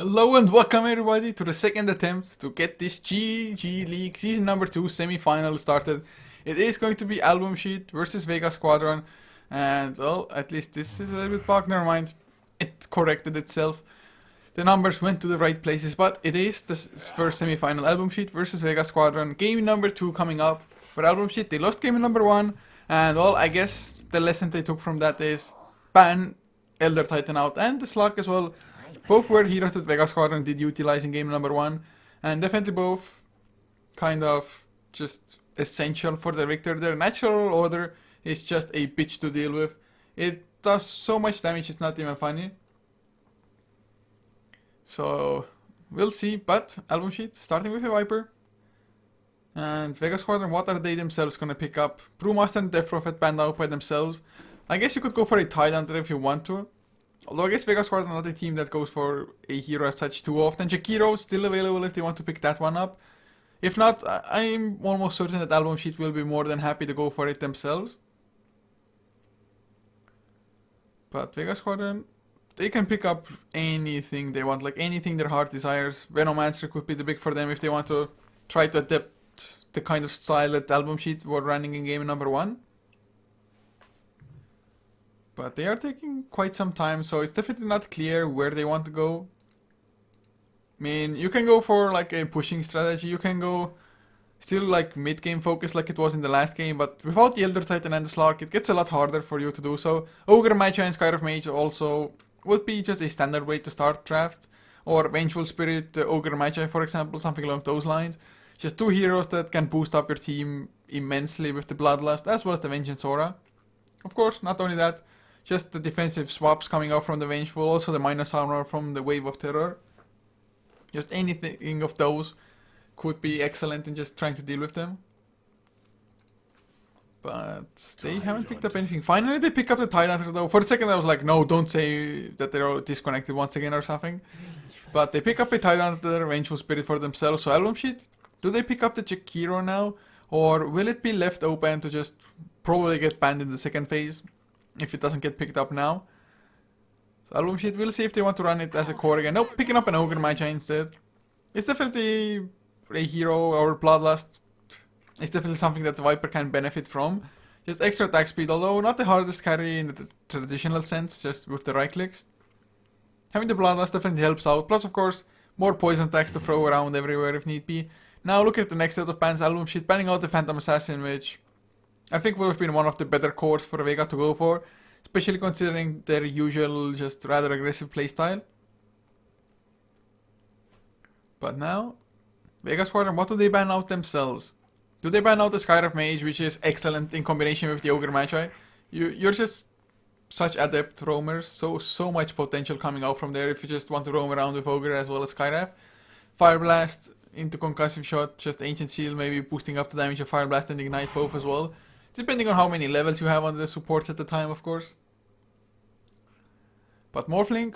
Hello and welcome everybody to the second attempt to get this GG League Season number 2 semi-final started. It is going to be AlbumSheet versus Vega Squadron, and well, at least this is a little bit bugged, never mind. It corrected itself. The numbers went to the right places, but it is the first semi-final. AlbumSheet versus Vega Squadron. Game number 2 coming up. For AlbumSheet, they lost game number 1, and well, I guess the lesson they took from that is ban Elder Titan out and the Slark as well. Both were heroes that Vega Squadron did utilize in game number 1, and definitely both kind of just essential for the victor. Their natural order is just a bitch to deal with. It does so much damage, it's not even funny. So, we'll see, but AlbumSheet starting with a Viper. And Vega Squadron, what are they themselves gonna pick up? Brewmaster and Death Prophet banned out by themselves. I guess you could go for a Tidehunter if you want to. Although I guess Vega Squadron is not a team that goes for a hero as such too often. Jakiro still available if they want to pick that one up. If not, I'm almost certain that AlbumSheet will be more than happy to go for it themselves. But Vega Squadron, they can pick up anything they want, like anything their heart desires. Venomancer could be the big for them if they want to try to adapt the kind of style that AlbumSheet were running in game number 1. But they are taking quite some time, so it's definitely not clear where they want to go. I mean, you can go for like a pushing strategy, you can go still like mid-game focus like it was in the last game, but without the Elder Titan and the Slark, it gets a lot harder for you to do so. Ogre Magi and Skyriff Mage also would be just a standard way to start draft. Or Vengeful Spirit, Ogre Magi for example, something along those lines. Just two heroes that can boost up your team immensely with the Bloodlust as well as the Vengeance Aura. Of course, not only that, just the defensive swaps coming out from the Vengeful, also the minus armor from the Wave of Terror. Just anything of those could be excellent in just trying to deal with them. But they haven't picked up anything. Finally they pick up the Tidehunter though. For a second I was like, no, don't say that they're all disconnected once again or something. But they pick up a Tidehunter, Vengeful Spirit for themselves. So AlbumSheet, do they pick up the Jakiro now? Or will it be left open to just probably get banned in the second phase? If it doesn't get picked up now. So AlbumSheet, we'll see if they want to run it as a core again. Nope, picking up an Ogre Magi instead. It's definitely a hero or Bloodlust. It's definitely something that the Viper can benefit from. Just extra attack speed, although not the hardest carry in the traditional sense, just with the right clicks. Having the Bloodlust definitely helps out. Plus, of course, more poison attacks to throw around everywhere if need be. Now look at the next set of bans. AlbumSheet banning out the Phantom Assassin, which I think would have been one of the better cores for Vega to go for, especially considering their usual, just rather aggressive playstyle. But now, Vega Squadron, what do they ban out themselves? Do they ban out the Skyriff Mage, which is excellent in combination with the Ogre Magi? You're just such adept roamers, so much potential coming out from there if you just want to roam around with Ogre as well as Skyriff. Fire Blast into Concussive Shot, just Ancient Shield, maybe boosting up the damage of Fire Blast and Ignite both as well. Depending on how many levels you have on the supports at the time, of course. But Morphling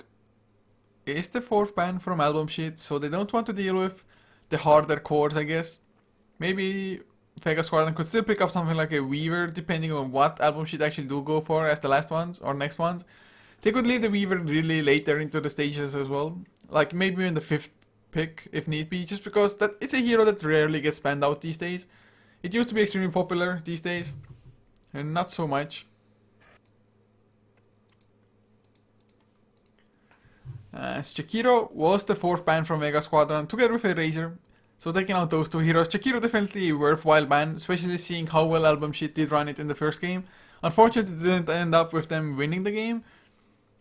is the 4th ban from AlbumSheet, so they don't want to deal with the harder cores, I guess. Maybe Vega Squadron could still pick up something like a Weaver, depending on what AlbumSheet actually do go for as the last ones, or next ones. They could leave the Weaver really later into the stages as well. Like maybe in the 5th pick, if need be, just because it's a hero that rarely gets banned out these days. It used to be extremely popular these days, and not so much. Jakiro was the 4th ban from Vega Squadron, together with a Razor. So taking out those two heroes, Jakiro definitely a worthwhile ban, especially seeing how well AlbumSheet did run it in the first game. Unfortunately, it didn't end up with them winning the game,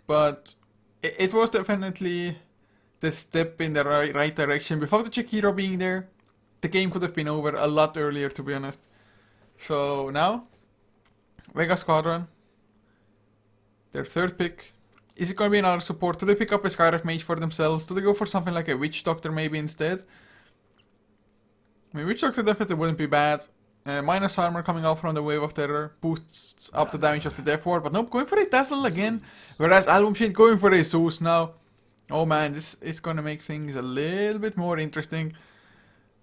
but it was definitely the step in the right direction. Without the Jakiro being there, the game could have been over a lot earlier, to be honest. So now, Vega Squadron, their 3rd pick. Is it going to be another support? Do they pick up a Skyriff Mage for themselves? Do they go for something like a Witch Doctor maybe instead? I mean, Witch Doctor definitely wouldn't be bad. Minus armor coming out from the Wave of Terror boosts up the damage of the Death Ward. But nope, going for a Dazzle again. Whereas AlbumSheet going for a Zeus now. Oh man, this is going to make things a little bit more interesting.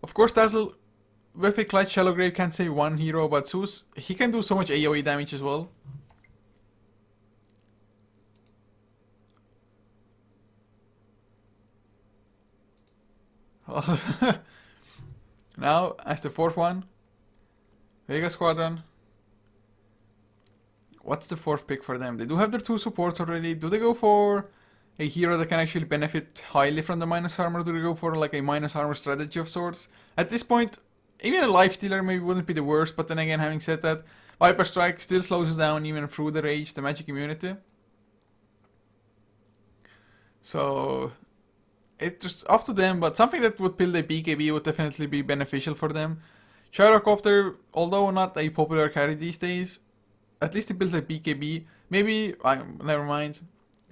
Of course, Dazzle with a Clutch Shallowgrave can save one hero, but Zeus, he can do so much AoE damage as well. Now, as the fourth one, Vega Squadron. What's the fourth pick for them? They do have their two supports already. Do they go for a hero that can actually benefit highly from the minus armor? Do they go for like a minus armor strategy of sorts? At this point, even a life stealer maybe wouldn't be the worst, but then again, having said that, Viper Strike still slows us down even through the rage, the magic immunity. So it's just up to them, but something that would build a BKB would definitely be beneficial for them. Gyrocopter, although not a popular carry these days, at least it builds a BKB. Maybe, never mind.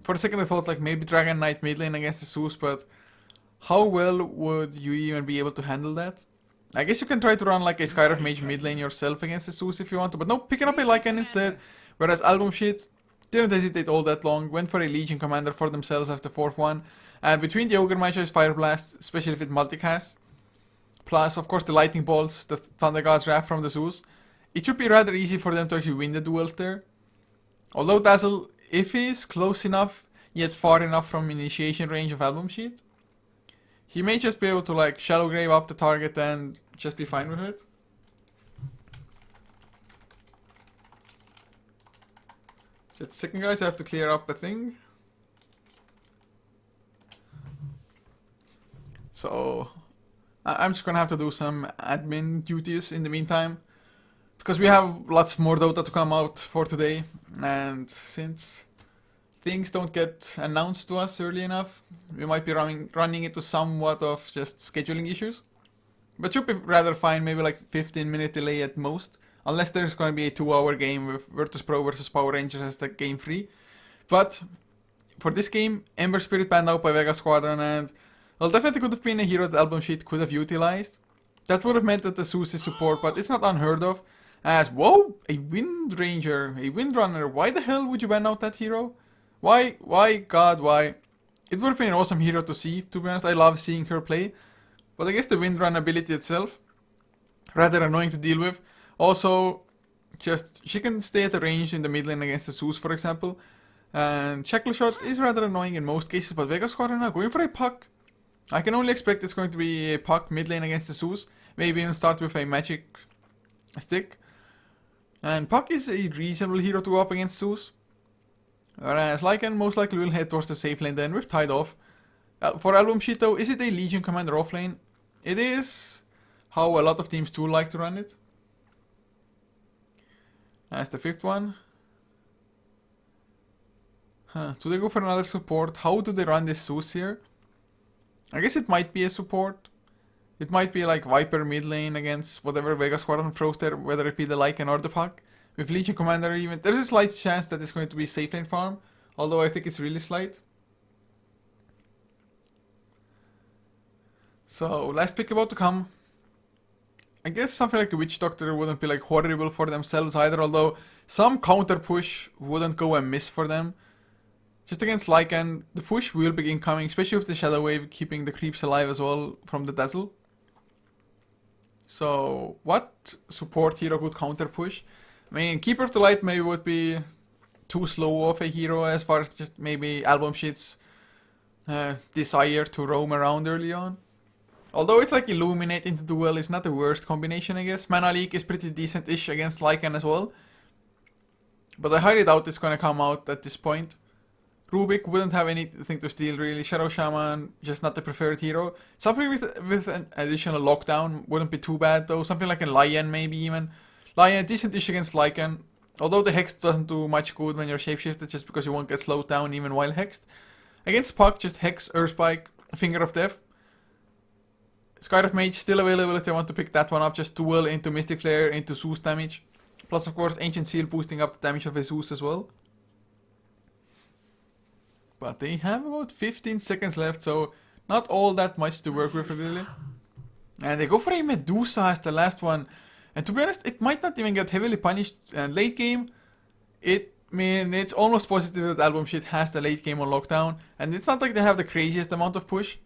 For a second I thought like maybe Dragon Knight mid lane against the Zeus, but how well would you even be able to handle that? I guess you can try to run like a Skyriff Mage mid lane yourself against the Zeus if you want to, but no, picking up a Lycan instead. Whereas AlbumSheet didn't hesitate all that long, went for a Legion Commander for themselves as the fourth one. And between the Ogre Magi Fire Blast, especially if it multicast, plus of course the Lightning Bolts, the Thunder God's Wrath from the Zeus, it should be rather easy for them to actually win the duels there. Although Dazzle, if he is close enough, yet far enough from initiation range of AlbumSheet, he may just be able to like Shallow Grave up the target and just be fine with it. Just a second guys, I have to clear up a thing. So I'm just gonna have to do some admin duties in the meantime, because we have lots more Dota to come out for today, and since things don't get announced to us early enough, we might be running into somewhat of just scheduling issues. But should be rather fine, maybe like 15-minute delay at most, unless there's gonna be a 2-hour game with Virtus Pro versus Power Rangers as the game 3. But for this game, Ember Spirit banned out by Vega Squadron, and well, definitely could have been a hero that AlbumSheet could have utilized. That would have meant that the Zeus is support, but it's not unheard of. As, whoa, a Wind Ranger, a Windrunner, why the hell would you ban out that hero? Why, God, why? It would have been an awesome hero to see, to be honest. I love seeing her play. But I guess the Windrun ability itself, rather annoying to deal with. Also, just, she can stay at the range in the mid lane against the Zeus, for example. And Shackle Shot is rather annoying in most cases, but Vega Squadron now going for a puck. I can only expect it's going to be a puck mid lane against the Zeus. Maybe even start with a magic stick. And Puck is a reasonable hero to go up against Zeus. Whereas Lycan most likely will head towards the safe lane then with Tide off. For AlbumSheet though, is it a Legion Commander off lane? It is how a lot of teams do like to run it. As the fifth one. Do they go for another support? How do they run this Zeus here? I guess it might be a support. It might be like Viper mid lane against whatever Vega Squadron throws there, whether it be the Lycan or the Puck. With Legion Commander even, there's a slight chance that it's going to be safe lane farm, although I think it's really slight. So, last pick about to come. I guess something like a Witch Doctor wouldn't be like horrible for themselves either, although some counter push wouldn't go amiss for them. Just against Lycan, the push will begin coming, especially with the Shadow Wave keeping the creeps alive as well from the Dazzle. So, what support hero could counter push? I mean, Keeper of the Light maybe would be too slow of a hero as far as just maybe AlbumSheet's desire to roam around early on. Although it's like Illuminate into duel is not the worst combination, I guess. Mana Leak is pretty decent-ish against Lycan as well. But I highly doubt it's gonna come out at this point. Rubik wouldn't have anything to steal really. Shadow Shaman, just not the preferred hero. Something with an additional lockdown wouldn't be too bad though. Something like a Lion maybe even. Lion, decent-ish against Lycan. Although the Hex doesn't do much good when you're shapeshifted just because you won't get slowed down even while hexed. Against Puck, just Hex, Earthspike, Finger of Death. Skyriff Mage still available if they want to pick that one up. Just duel into Mystic Flare, into Zeus damage. Plus of course Ancient Seal boosting up the damage of a Zeus as well. But they have about 15 seconds left, so not all that much to work with really. And they go for a Medusa as the last one. And to be honest, it might not even get heavily punished late game. It's almost positive that AlbumSheet has the late game on lockdown. And it's not like they have the craziest amount of push.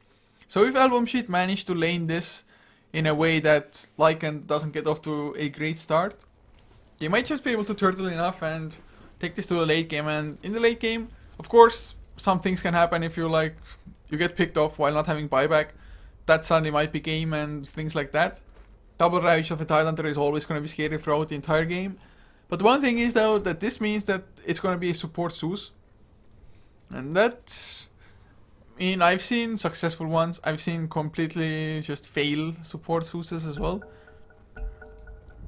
So if AlbumSheet managed to lane this in a way that Lycan doesn't get off to a great start, they might just be able to turtle enough and take this to the late game. And in the late game, of course, some things can happen if you get picked off while not having buyback. that suddenly might be game and things like that. Double ravage of a Tidehunter is always going to be scary throughout the entire game. But one thing is though that this means that it's going to be a support Zeus. And that, I mean, I've seen successful ones. I've seen completely just fail support Zeuses as well.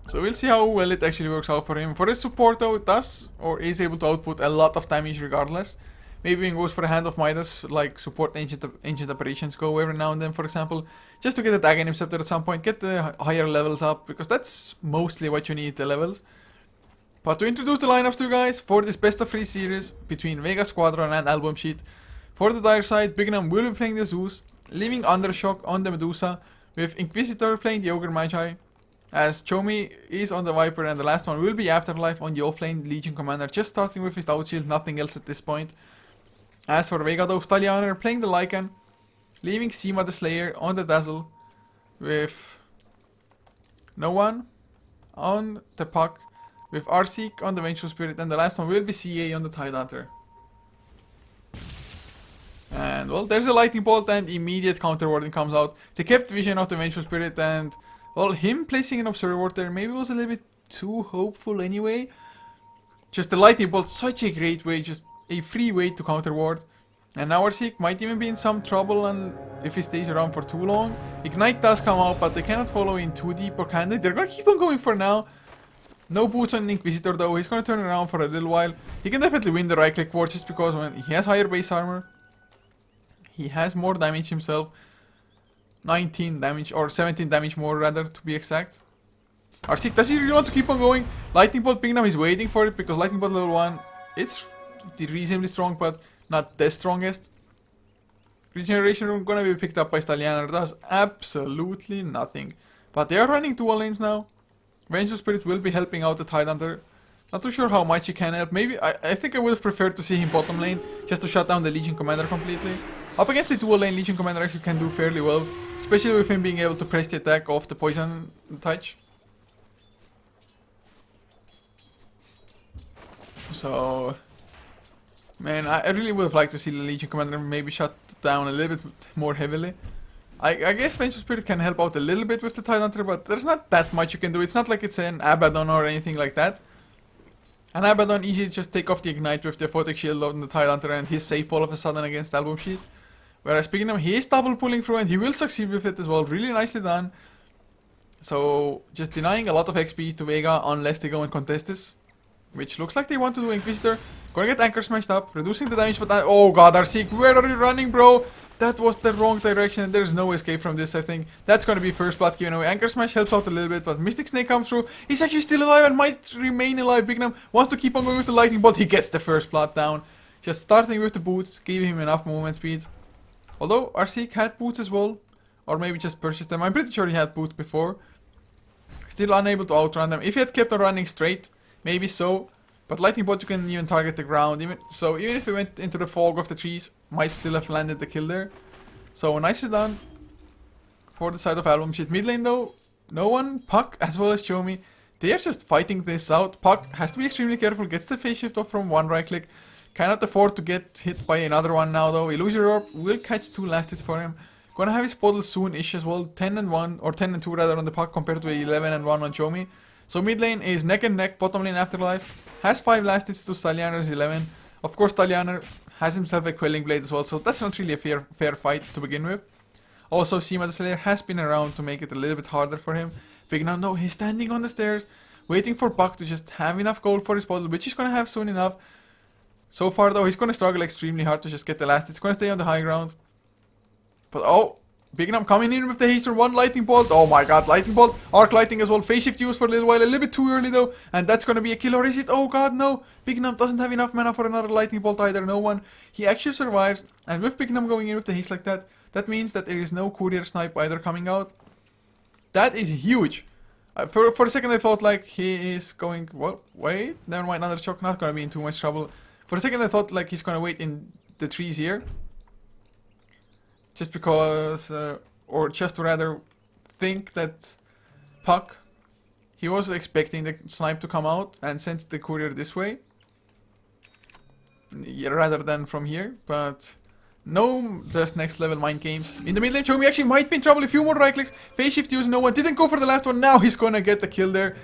So we'll see how well it actually works out for him. For his support though, it does or is able to output a lot of damage regardless. Maybe even goes for a Hand of Midas, like support ancient operations go every now and then, for example. Just to get the Dagon Scepter at some point, get the higher levels up, because that's mostly what you need, the levels. But to introduce the lineups to you guys, for this best of 3 series, between Vega Squadron and AlbumSheet, for the dire side, Bignum will be playing the Zeus, leaving Undershock on the Medusa, with Inquisitor playing the Ogre Magi, as Chomi is on the Viper, and the last one will be Afterlife on the offlane Legion Commander, just starting with his Stout Shield, nothing else at this point. As for Vega though, Stallianer playing the Lycan, leaving Seema the Slayer on the Dazzle, with no one on the Puck, with Arseek on the Vengeful Spirit, and the last one will be CA on the Tidehunter. And well, there's a Lightning Bolt and immediate counter warding comes out. They kept vision of the Vengeful Spirit, and well, him placing an Observer Ward there maybe was a little bit too hopeful anyway. Just the Lightning Bolt, such a great way, just a free way to counter ward. And now Arseek might even be in some trouble, and if he stays around for too long. Ignite does come out, but they cannot follow in too deep, or can they? They're gonna keep on going for now. No boots on Inquisitor though, he's gonna turn around for a little while. He can definitely win the right click war just because when he has higher base armor, he has more damage himself. 19 damage, or 17 damage more rather, to be exact. Arseek, does he really want to keep on going? Lightning Bolt Pingnam is waiting for it, because Lightning Bolt level 1, it's reasonably strong, but not the strongest. Regeneration Room gonna be picked up by Stallianer, does absolutely nothing. But they are running dual lanes now. Vengeful Spirit will be helping out the Tidehunter. Not too sure how much he can help. Maybe, I think I would have preferred to see him bottom lane, just to shut down the Legion Commander completely. Up against the dual lane, Legion Commander actually can do fairly well, especially with him being able to press the attack off the poison touch. So, man, I really would have liked to see the Legion Commander maybe shut down a little bit more heavily. I guess Vengeful Spirit can help out a little bit with the Tidehunter, but there's not that much you can do. It's not like it's an Abaddon or anything like that. An Abaddon easily just take off the Ignite with the Photic Shield on the Tidehunter, and he's safe all of a sudden against AlbumSheet. Whereas speaking of him, he is double pulling through, and he will succeed with it as well. Really nicely done. So, just denying a lot of XP to Vega unless they go and contest this. Which looks like they want to do Inquisitor. Gonna get Anchor smashed up, reducing the damage, but oh god, Arseek, where are you running, bro? That was the wrong direction, and there's no escape from this, I think. That's gonna be first blood given away. Anchor Smash helps out a little bit, but Mystic Snake comes through. He's actually still alive and might remain alive. Bignam wants to keep on going with the Lightning Bolt. He gets the first blood down. Just starting with the boots, giving him enough movement speed. Although Arseek had boots as well, or maybe just purchased them. I'm pretty sure he had boots before. Still unable to outrun them. If he had kept on running straight, maybe so. But Lightning Bolt, you can even target the ground. Even if he went into the fog of the trees, might still have landed the kill there. So nicely done for the side of AlbumSheet. Mid lane though, no one, Puck as well as Chomi, they are just fighting this out. Puck has to be extremely careful, gets the phase shift off from one right click. Cannot afford to get hit by another one now though. Illusory Orb will catch 2 last hits for him. Gonna have his bottle soon-ish as well. 10 and 1, or 10 and 2 rather on the Puck compared to 11 and 1 on Chomi. So mid lane is neck and neck, bottom lane Afterlife. Has 5 last hits to Stallianer's 11. Of course Stallianer has himself a Quelling Blade as well, so that's not really a fair fight to begin with. Also, Seema the Slayer has been around to make it a little bit harder for him. Big now, no, he's standing on the stairs, waiting for Puck to just have enough gold for his bottle, which he's gonna have soon enough. So far though, he's gonna struggle extremely hard to just get the last. It's gonna stay on the high ground. But oh, Bignam coming in with the haste on 1 Lightning Bolt. Oh my god, Lightning Bolt, Arc Lighting as well. Phase Shift used for a little while, a little bit too early though. And that's gonna be a kill, or is it? Oh god, no. Bignam doesn't have enough mana for another Lightning Bolt either, no one. He actually survives. And with Bignam going in with the haste like that, that means that there is no Courier Snipe either coming out. That is huge. For a second I thought like he is going, well, wait, never mind, another shock, not gonna be in too much trouble. For a second I thought like he's gonna wait in the trees here. Just because, or just to rather think that Puck, he was expecting the snipe to come out and sent the courier this way. Yeah, rather than from here, but No, just next level mind games. In the mid lane, Chomi actually might be in trouble. A few more right clicks. Phase shift used, no one. Didn't go for the last one. Now he's gonna get the kill there.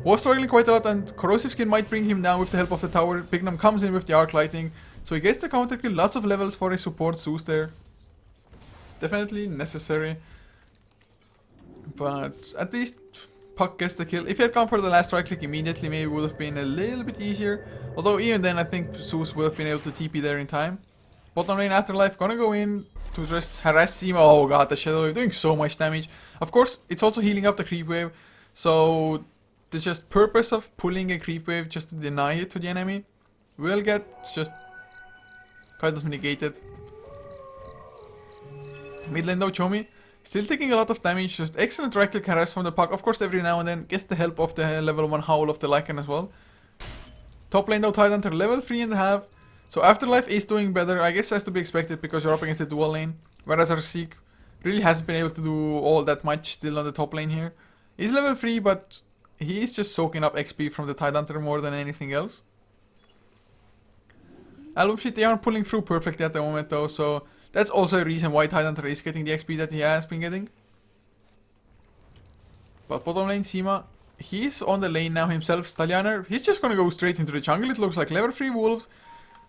Was struggling quite a lot, and Corrosive Skin might bring him down with the help of the tower. Pignum comes in with the arc lighting. So he gets the counter kill. Lots of levels for his support Zeus there. Definitely necessary. But at least Puck gets the kill. If he had gone for the last right click immediately, maybe it would have been a little bit easier. Although even then, I think Zeus would have been able to TP there in time. Bottom lane Afterlife gonna go in to just harass Seema. Oh god, the Shadow Wave doing so much damage. Of course, it's also healing up the creep wave. So the just purpose of pulling a creep wave just to deny it to the enemy will get just kind of negated. Mid lane though, Chomi still taking a lot of damage. Just excellent right click harass from the Puck. Of course, every now and then gets the help of the level 1 Howl of the Lycan as well. Top lane though, Tidehunter level 3.5. So Afterlife is doing better, I guess has to be expected because you're up against the dual lane. Whereas Arseek really hasn't been able to do all that much still on the top lane here. He's level 3, but he is just soaking up XP from the Tidehunter more than anything else. AlbumSheet, they aren't pulling through perfectly at the moment though, so that's also a reason why Tidehunter is getting the XP that he has been getting. But bottom lane Seema, he's on the lane now himself. Stallianer, he's just gonna go straight into the jungle. It looks like level 3 Wolves.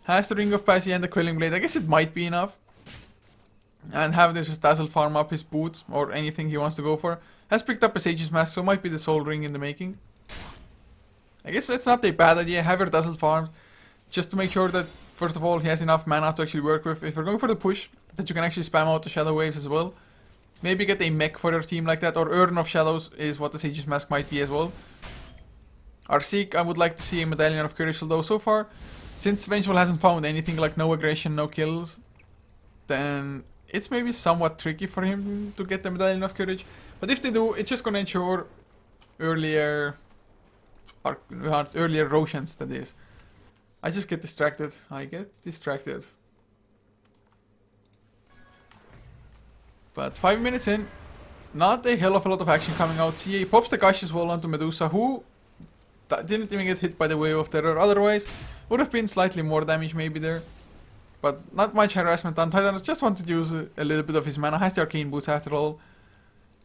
Has the Ring of Passy and the Quelling Blade. I guess it might be enough. And have this just Dazzle farm up his boots or anything he wants to go for. Has picked up a Sage's Mask, so might be the Soul Ring in the making. I guess that's not a bad idea. Have your Dazzle farms just to make sure that, first of all, he has enough mana to actually work with. If you're going for the push, that you can actually spam out the Shadow Waves as well. Maybe get a mech for your team like that, or Urn of Shadows is what the Sage's Mask might be as well. Arseek, I would like to see a Medallion of Courage, although so far, since Vengeful hasn't found anything like no aggression, no kills, then it's maybe somewhat tricky for him to get the Medallion of Courage. But if they do, it's just gonna ensure earlier Roshan's, that is. I just get distracted. But 5 minutes in, not a hell of a lot of action coming out. CA pops the Gush as well onto Medusa, who didn't even get hit by the Wave of Terror. Otherwise, would have been slightly more damage maybe there. But not much harassment on Titan. Just wanted to use a little bit of his mana. Has the Arcane Boots after all.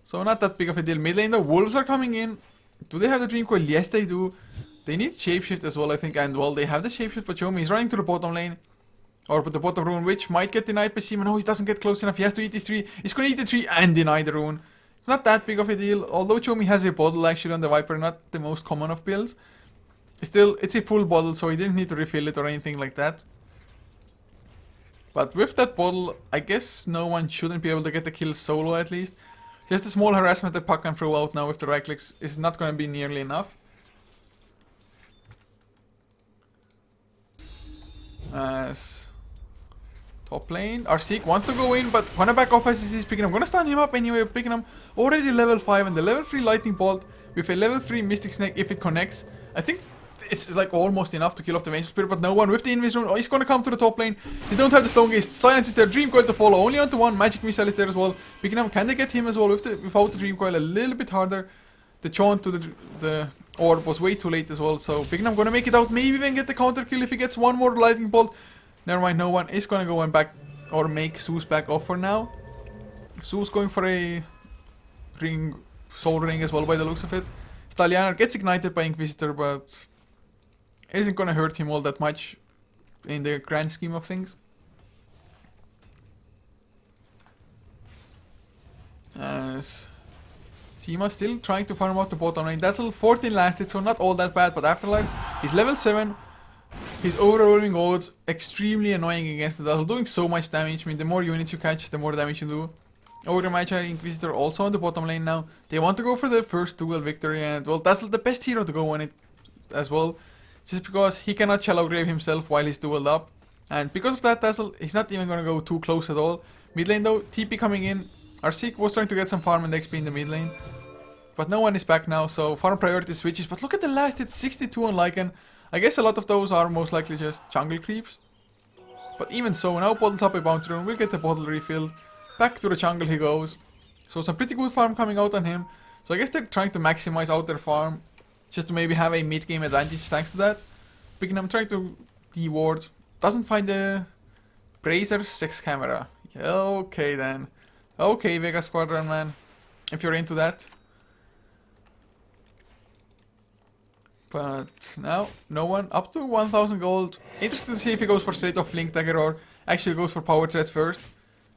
So not that big of a deal. Mid lane, the Wolves are coming in. Do they have the Dream Coil? Yes, they do. They need Shapeshift as well, I think. And well, they have the Shapeshift, but Chomi is running to the bottom lane. Or the bottom rune, which might get denied by Seema. No, he doesn't get close enough. He has to eat his 3. He's gonna eat the 3 and deny the rune. It's not that big of a deal. Although Chomi has a bottle actually on the Viper, not the most common of builds. Still, it's a full bottle, so he didn't need to refill it or anything like that. But with that bottle, I guess no one shouldn't be able to get the kill solo at least. Just a small harassment that Puck can throw out now with the right clicks is not going to be nearly enough. As top lane, Arseek wants to go in, but gonna back off as he sees Pignum. Gonna stun him up anyway. Pignum already level 5 and the level 3 Lightning Bolt with a level 3 Mystic Snake if it connects. I think it's like almost enough to kill off the Vengeful Spirit, but no one with the Invis Rune. Oh, he's gonna come to the top lane. They don't have the Stone Gaze. Silence is there. Dream Coil to follow. Only onto one. Magic Missile is there as well. Pignum, can they get him as well without the Dream Coil? A little bit harder. The Chaunt to the orb was way too late as well. So Pignum gonna make it out. Maybe even get the counter kill if he gets one more Lightning Bolt. Never mind, no one is gonna go and back or make Zeus back off for now. Zeus going for a Soul Ring as well by the looks of it. Stallianer gets ignited by Inquisitor, but isn't gonna hurt him all that much in the grand scheme of things. As Seema still trying to farm out the bottom lane. That's all 14 lasted, so not all that bad, but Afterlife is level 7. His overwhelming odds extremely annoying against the Dazzle, doing so much damage. I mean, the more units you catch, the more damage you do. Ogre Magi Inquisitor also on the bottom lane now. They want to go for the first duel victory, and well, Dazzle the best hero to go on it as well. Just because he cannot Shallow Grave himself while he's dueled up. And because of that, Dazzle, he's not even gonna go too close at all. Mid lane though, TP coming in. Arseek was trying to get some farm and XP in the mid lane. But no one is back now, so farm priority switches. But look at the last hit, 62 on Lycan. I guess a lot of those are most likely just jungle creeps. But even so, now bottles up a bounty rune. We'll get the bottle refilled. Back to the jungle he goes. So some pretty good farm coming out on him. So I guess they're trying to maximize out their farm. Just to maybe have a mid-game advantage thanks to that. Pignum trying to de-ward. Doesn't find the Bracer 6 camera. Okay then. Okay, Vega Squadron, man. If you're into that. But now, no one. Up to 1000 gold. Interested to see if he goes for straight off Blink Dagger or actually goes for power threats first.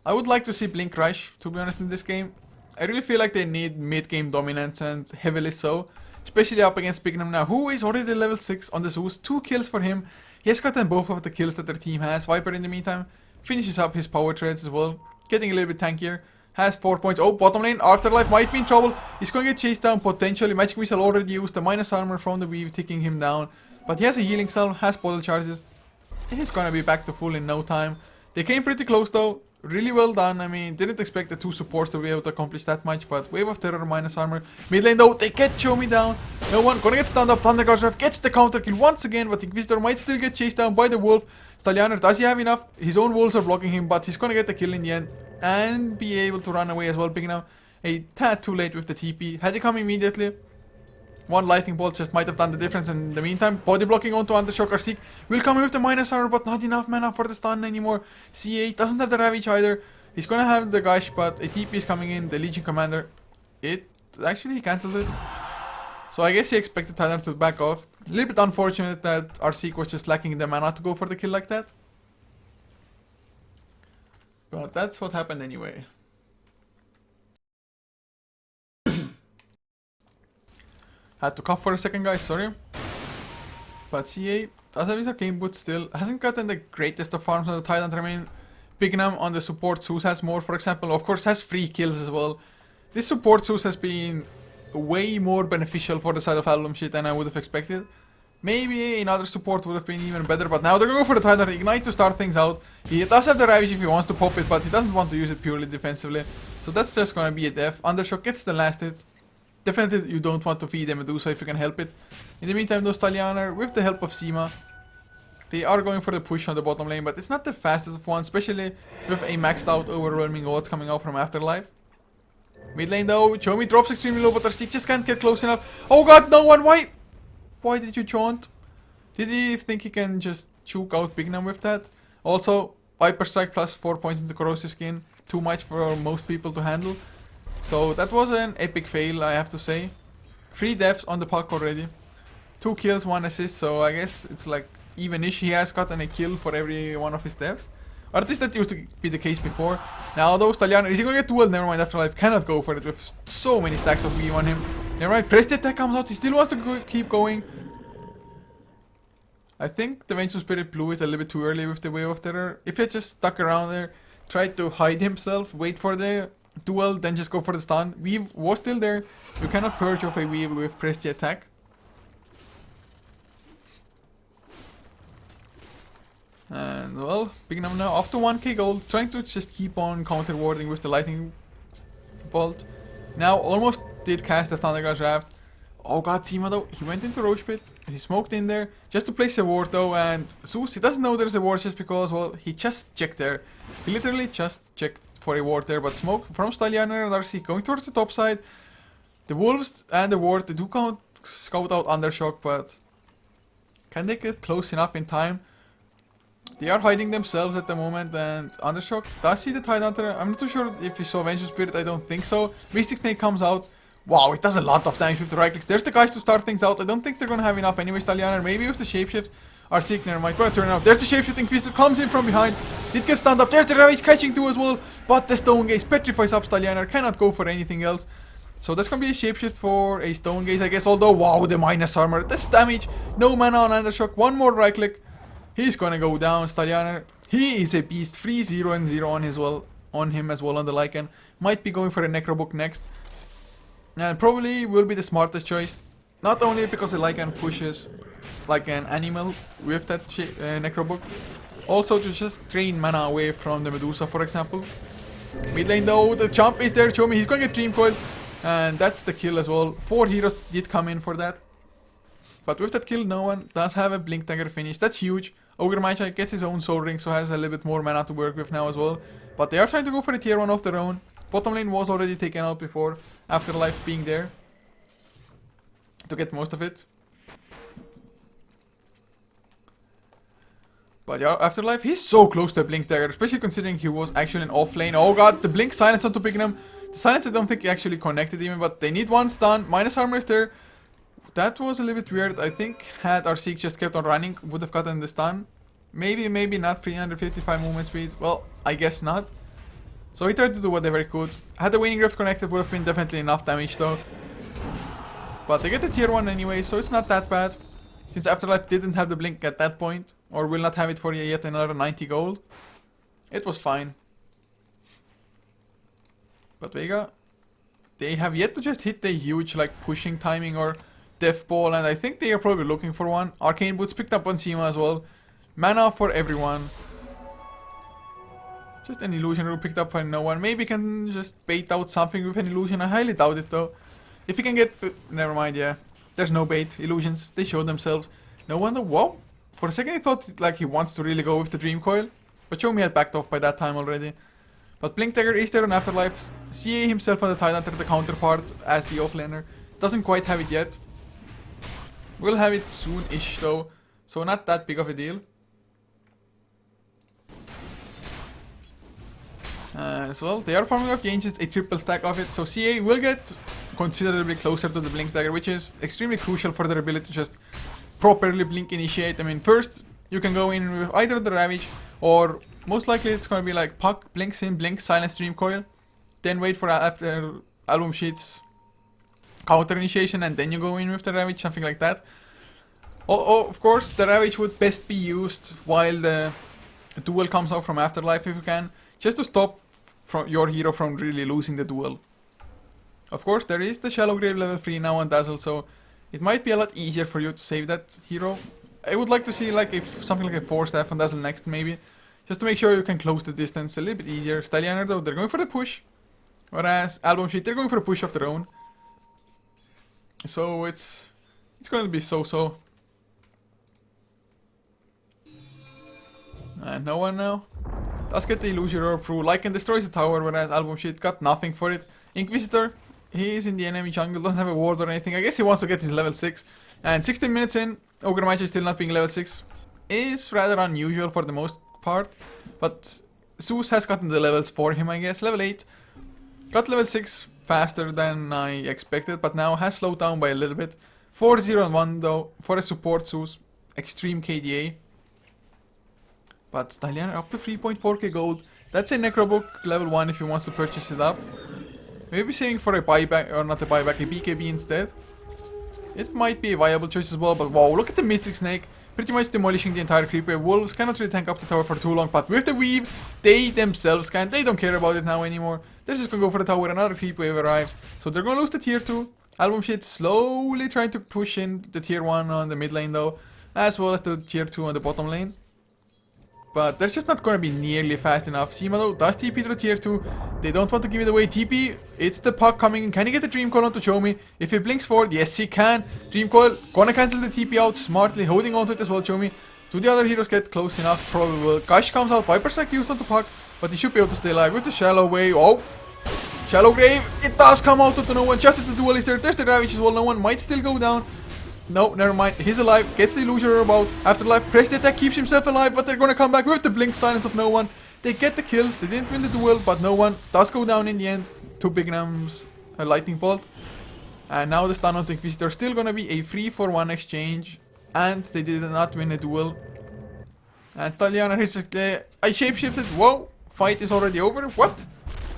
I would like to see Blink Rush, to be honest, in this game. I really feel like they need mid-game dominance, and heavily so. Especially up against Pignum now, who is already level 6 on the Zeus. 2 kills for him. He has gotten both of the kills that their team has. Viper, in the meantime, finishes up his power threads as well. Getting a little bit tankier. Has 4 points. Oh, bottom lane, Afterlife might be in trouble. He's going to get chased down potentially. Magic Missile already used. The minus armor from the weave taking him down. But he has a healing cell, has bottle charges. He's going to be back to full in no time. They came pretty close though. Really well done. I mean, didn't expect the 2 supports to be able to accomplish that much, but Wave of Terror minus armor. Mid lane though, they get Chomi down. No one gonna get stunned up. Thunderguard Ref gets the counter kill once again, but Inquisitor might still get chased down by the wolf. Stallianer, does he have enough? His own wolves are blocking him, but he's gonna get the kill in the end and be able to run away as well, picking up a tad too late with the TP. Had he come immediately, one lightning bolt just might have done the difference. In the meantime, body blocking onto Undershock. Arseek will come in with the minus armor, but not enough mana for the stun anymore. CA doesn't have the Ravage either. He's gonna have the Gush, but a TP is coming in. The Legion Commander, it actually cancelled it. So I guess he expected Tyler to back off. A little bit unfortunate that Arseek was just lacking the mana to go for the kill like that. But that's what happened anyway. Had to cough for a second, guys, sorry. But CA does have his arcane boot still. Hasn't gotten the greatest of farms on the Titan. I mean, Pignum on the support Zeus has more, for example. Of course, has free kills as well. This support Zeus has been way more beneficial for the side of AlbumSheet than I would have expected. Maybe another support would have been even better, but now they're going for the Titan Ignite to start things out. He does have the Ravage if he wants to pop it, but he doesn't want to use it purely defensively. So that's just going to be a death. Undershock gets the last hit. Definitely you don't want to feed a Medusa if you can help it. In the meantime, though, Stallianer, with the help of Seema, they are going for the push on the bottom lane, but it's not the fastest of one, especially with a maxed out overwhelming odds coming out from Afterlife. Mid lane though, Chomi drops extremely low, but Arseek just can't get close enough. Oh god, no one, why? Why did you chaunt? Did he think he can just choke out Pignum with that? Also, Viper Strike plus 4 points into Corrosive Skin, too much for most people to handle. So that was an epic fail, I have to say. 3 deaths on the puck already. 2 kills, 1 assist, so I guess it's like even-ish. He has gotten a kill for every one of his deaths. Or at least that used to be the case before. Now though, Stallianer, is he going to get duel? Never mind, Afterlife cannot go for it with so many stacks of weave on him. Never mind, Press the attack comes out, he still wants to keep going. I think the Vengeful Spirit blew it a little bit too early with the Wave of Terror. If he had just stuck around there, tried to hide himself, wait for the duel, then just go for the stun. Weave was still there. You cannot purge off a weave with Press the attack. And well, Pignum now up to 1k gold, trying to just keep on counter warding with the lightning bolt. Now almost did cast the Thunderguard Draft. Oh god, Seema though, he went into Roach Pit, he smoked in there, just to place a ward though, and Zeus, he doesn't know there's a ward just because, well, he just checked there. He literally just checked for a ward there, but smoke from Stallianer and Arseek going towards the top side. The Wolves and the ward, they do scout out Undershock, but can they get close enough in time? They are hiding themselves at the moment, and Undershock does see the Tidehunter. I'm not too sure if he saw Vengeful Spirit, I don't think so. Mystic Snake comes out. Wow, it does a lot of damage with the right clicks. There's the guys to start things out. I don't think they're gonna have enough anyway. Stallianer, maybe with the shapeshift. Arseek, never mind. Gonna turn it off. There's the shapeshift. Inquisitor comes in from behind. Did get stunned up. There's the Ravage catching too as well. But the Stone Gaze petrifies up Stallianer. Cannot go for anything else. So that's gonna be a shapeshift for a Stone Gaze, I guess. Although, wow, the minus armor. That's damage. No mana on Undershock. One more right click. He's gonna go down. Stallianer. He is a beast. 3-0 and 0 on him as well on the Lycan. Might be going for a Necrobook next. And probably will be the smartest choice. Not only because the Lycan pushes like an animal with that Necrobook. Also to just drain mana away from the Medusa, for example. Mid lane though, the jump is there. Chomi, he's going to get Dream Coil. And that's the kill as well. 4 heroes did come in for that. But with that kill, no one does have a Blink Dagger finish. That's huge. Ogre Magi gets his own Soul Ring, so has a little bit more mana to work with now as well. But they are trying to go for a tier 1 of their own. Bottom lane was already taken out before, Afterlife being there to get most of it. But yeah, Afterlife, he's so close to a Blink Dagger, especially considering he was actually in off lane. Oh god, the Blink silence onto Pignum. The silence I don't think he actually connected even, but they need one stun. Minus armor is there. That was a little bit weird. I think had our Seek just kept on running, would have gotten the stun. Maybe, maybe not 355 movement speed. Well, I guess not. So he tried to do whatever he could. Had the Waning Rift connected, would have been definitely enough damage though. But they get the tier 1 anyway, so it's not that bad. Since Afterlife didn't have the Blink at that point, or will not have it for yet another 90 gold, it was fine. But Vega, they have yet to just hit the huge like pushing timing or death ball, and I think they are probably looking for one. Arcane Boots picked up on Sima as well. Mana for everyone. Just an illusion rule picked up by no one. Maybe can just bait out something with an illusion. I highly doubt it though. If he can get... never mind, yeah. There's no bait. Illusions, they show themselves. No wonder... whoa. For a second I thought like he wants to really go with the Dream Coil. But Xiaomi had backed off by that time already. But Blink Dagger is there on Afterlife. CA himself on the Tidehunter, the counterpart as the offlaner. Doesn't quite have it yet. We'll have it soon-ish though. So not that big of a deal. As well, they are farming up Ancients, a triple stack of it. So CA will get considerably closer to the Blink Dagger, which is extremely crucial for their ability to just properly Blink initiate. I mean, first you can go in with either the Ravage, or most likely it's going to be like Puck, Blink Sim, Blink, Silence, Dream Coil. Then wait for after AlbumSheet's counter initiation, and then you go in with the Ravage, something like that. Oh, of course, the Ravage would best be used while the duel comes out from Afterlife if you can, just to stop your hero from really losing the duel. Of course, there is the Shallow Grave level 3 now on Dazzle, so it might be a lot easier for you to save that hero. I would like to see like if something like a 4-staff on Dazzle next maybe, just to make sure you can close the distance a little bit easier. Stylianer though, they're going for the push, whereas AlbumSheet, they're going for a push of their own. So it's going to be so-so. And no one now. Does get the Illusion Orb through, Lycan destroys the tower, whereas AlbumSheet got nothing for it. Inquisitor, he is in the enemy jungle, doesn't have a ward or anything. I guess he wants to get his level 6. And 16 minutes in, Ogre Mage is still not being level 6. Is rather unusual for the most part. But Zeus has gotten the levels for him, I guess. Level 8. Got level 6 faster than I expected, but now has slowed down by a little bit. 4-0-1 though, for a support Zeus. Extreme KDA. But Stylianer up to 3.4k gold. That's a Necrobook level 1 if he wants to purchase it up. Maybe saving for a buyback, or not a buyback, a BKB instead. It might be a viable choice as well, but wow, look at the Mystic Snake. Pretty much demolishing the entire creep wave. Wolves cannot really tank up the tower for too long, but with the weave, they themselves can. They don't care about it now anymore. They're just gonna go for the tower, another creep wave arrives. So they're gonna lose the tier 2. AlbumSheet slowly trying to push in the tier 1 on the mid lane though, as well as the tier 2 on the bottom lane. But they're just not going to be nearly fast enough. Sima though does TP to tier 2. They don't want to give it away. TP, it's the Puck coming in. Can he get the Dream Coil onto Xiaomi? If he blinks forward, yes he can. Dream Coil, gonna cancel the TP out smartly, holding onto it as well, Xiaomi. Do the other heroes get close enough? Probably will. Gush comes out, Viper Strike used onto Puck, but he should be able to stay alive with the Shallow Wave. Oh! Shallow Grave, it does come out onto no one, just as the duel is there. There's the Ravage as well, no one might still go down. No, never mind. He's alive. Gets the Illusion Orb out. Afterlife, press the attack, keeps himself alive, but they're gonna come back with the Blink Silence of no one. They get the kills. They didn't win the duel, but no one does go down in the end. 2 Bignams, a Lightning Bolt. And now the stun on the Inquisitor. Still gonna be a 3-for-1 exchange. And they did not win a duel. And Taliana is I shapeshifted. Whoa! Fight is already over. What?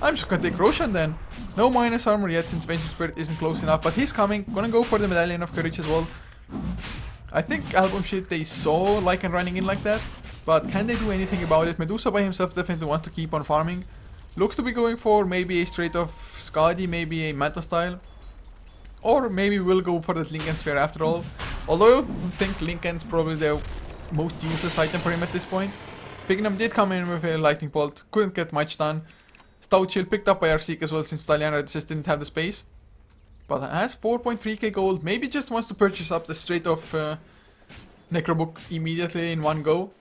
I'm just gonna take Roshan then. No minus armor yet since Vengeful Spirit isn't close enough, but he's coming. Gonna go for the Medallion of Courage as well. I think AlbumSheet, they saw Lycan running in like that, but can they do anything about it? Medusa by himself definitely wants to keep on farming. Looks to be going for maybe a straight off Skadi, maybe a Manta style. Or maybe we'll go for the Lincoln Sphere after all. Although I think Lincoln's probably the most useless item for him at this point. Pignum did come in with a Lightning Bolt, couldn't get much done. Stout Shield picked up by Arseek as well since Stylianer just didn't have the space. But has 4.3k gold, maybe just wants to purchase up the straight off Necrobook immediately in one go.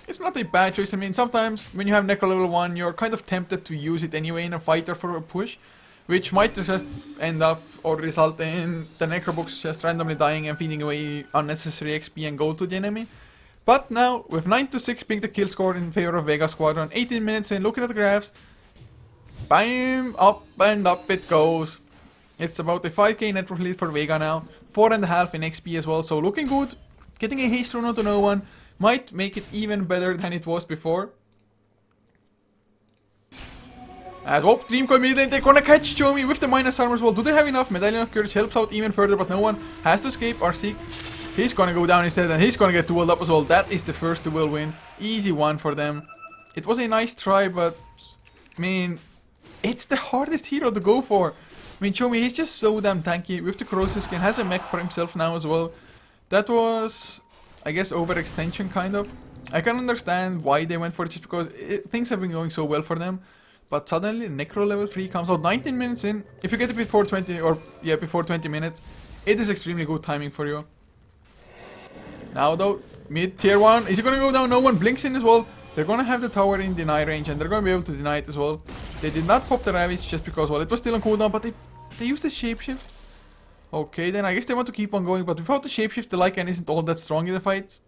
It's not a bad choice. I mean, sometimes when you have Necro level 1, you're kind of tempted to use it anyway in a fight or for a push, which might just end up or result in the Necrobooks just randomly dying and feeding away unnecessary XP and gold to the enemy. But now, with 9-6 being the kill score in favor of Vega Squadron, 18 minutes in, looking at the graphs, bam, up and up it goes. It's about a 5k network lead for Vega now, 4.5 in XP as well, so looking good. Getting a haste run onto no one might make it even better than it was before. As Dream Coil mid lane, they're gonna catch Chomi with the minus armor as well. Do they have enough? Medallion of Courage helps out even further, but no one has to escape or seek. He's gonna go down instead, and he's gonna get dueled up as well. That is the first duel win. Easy one for them. It was a nice try, but I mean, it's the hardest hero to go for. I mean, Chomi, he's just so damn tanky with the corrosive skin, has a mech for himself now as well. That was, I guess, overextension kind of. I can understand why they went for it, just because things have been going so well for them. But suddenly, Necro level 3 comes out 19 minutes in. If you get it before 20, or yeah, before 20 minutes, it is extremely good timing for you. Now though, mid tier 1, is it gonna go down? No one blinks in as well. They're gonna have the tower in deny range, and they're gonna be able to deny it as well. They did not pop the Ravage just because, well, it was still on cooldown, but they used the shapeshift. Okay, then I guess they want to keep on going, but without the shapeshift, the Lycan isn't all that strong in the fight.